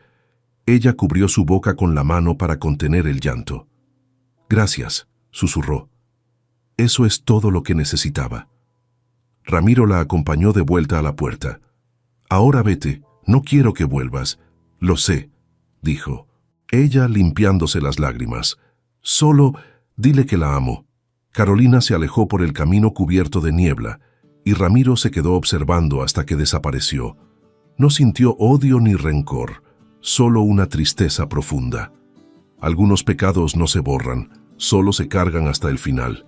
Ella cubrió su boca con la mano para contener el llanto. «Gracias», susurró. «Eso es todo lo que necesitaba». Ramiro la acompañó de vuelta a la puerta. «Ahora vete, no quiero que vuelvas». «Lo sé», dijo. Ella limpiándose las lágrimas. «Solo dile que la amo». Carolina se alejó por el camino cubierto de niebla, y Ramiro se quedó observando hasta que desapareció. No sintió odio ni rencor, solo una tristeza profunda. Algunos pecados no se borran, solo se cargan hasta el final.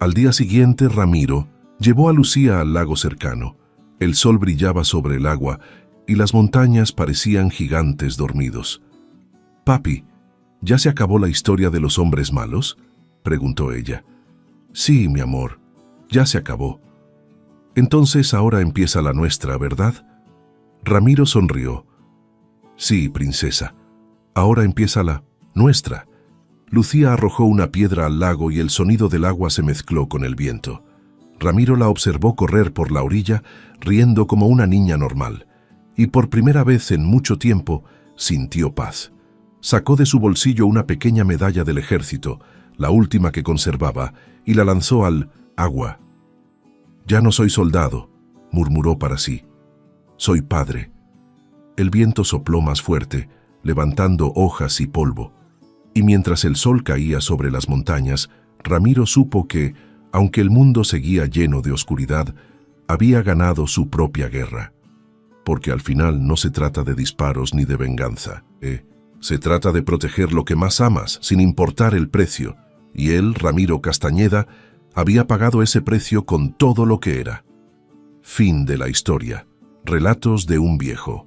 Al día siguiente, Ramiro llevó a Lucía al lago cercano. El sol brillaba sobre el agua y las montañas parecían gigantes dormidos. «Papi, ¿ya se acabó la historia de los hombres malos?», preguntó ella. «Sí, mi amor, ya se acabó». «Entonces ahora empieza la nuestra, ¿verdad?». Ramiro sonrió. «Sí, princesa, ahora empieza la nuestra». Lucía arrojó una piedra al lago y el sonido del agua se mezcló con el viento. Ramiro la observó correr por la orilla, riendo como una niña normal, y por primera vez en mucho tiempo sintió paz. Sacó de su bolsillo una pequeña medalla del ejército, la última que conservaba, y la lanzó al agua. «Ya no soy soldado», murmuró para sí. «Soy padre». El viento sopló más fuerte, levantando hojas y polvo. Y mientras el sol caía sobre las montañas, Ramiro supo que, aunque el mundo seguía lleno de oscuridad, había ganado su propia guerra. Porque al final no se trata de disparos ni de venganza, Se trata de proteger lo que más amas, sin importar el precio, y él, Ramiro Castañeda, había pagado ese precio con todo lo que era. Fin de la historia. Relatos de un viejo.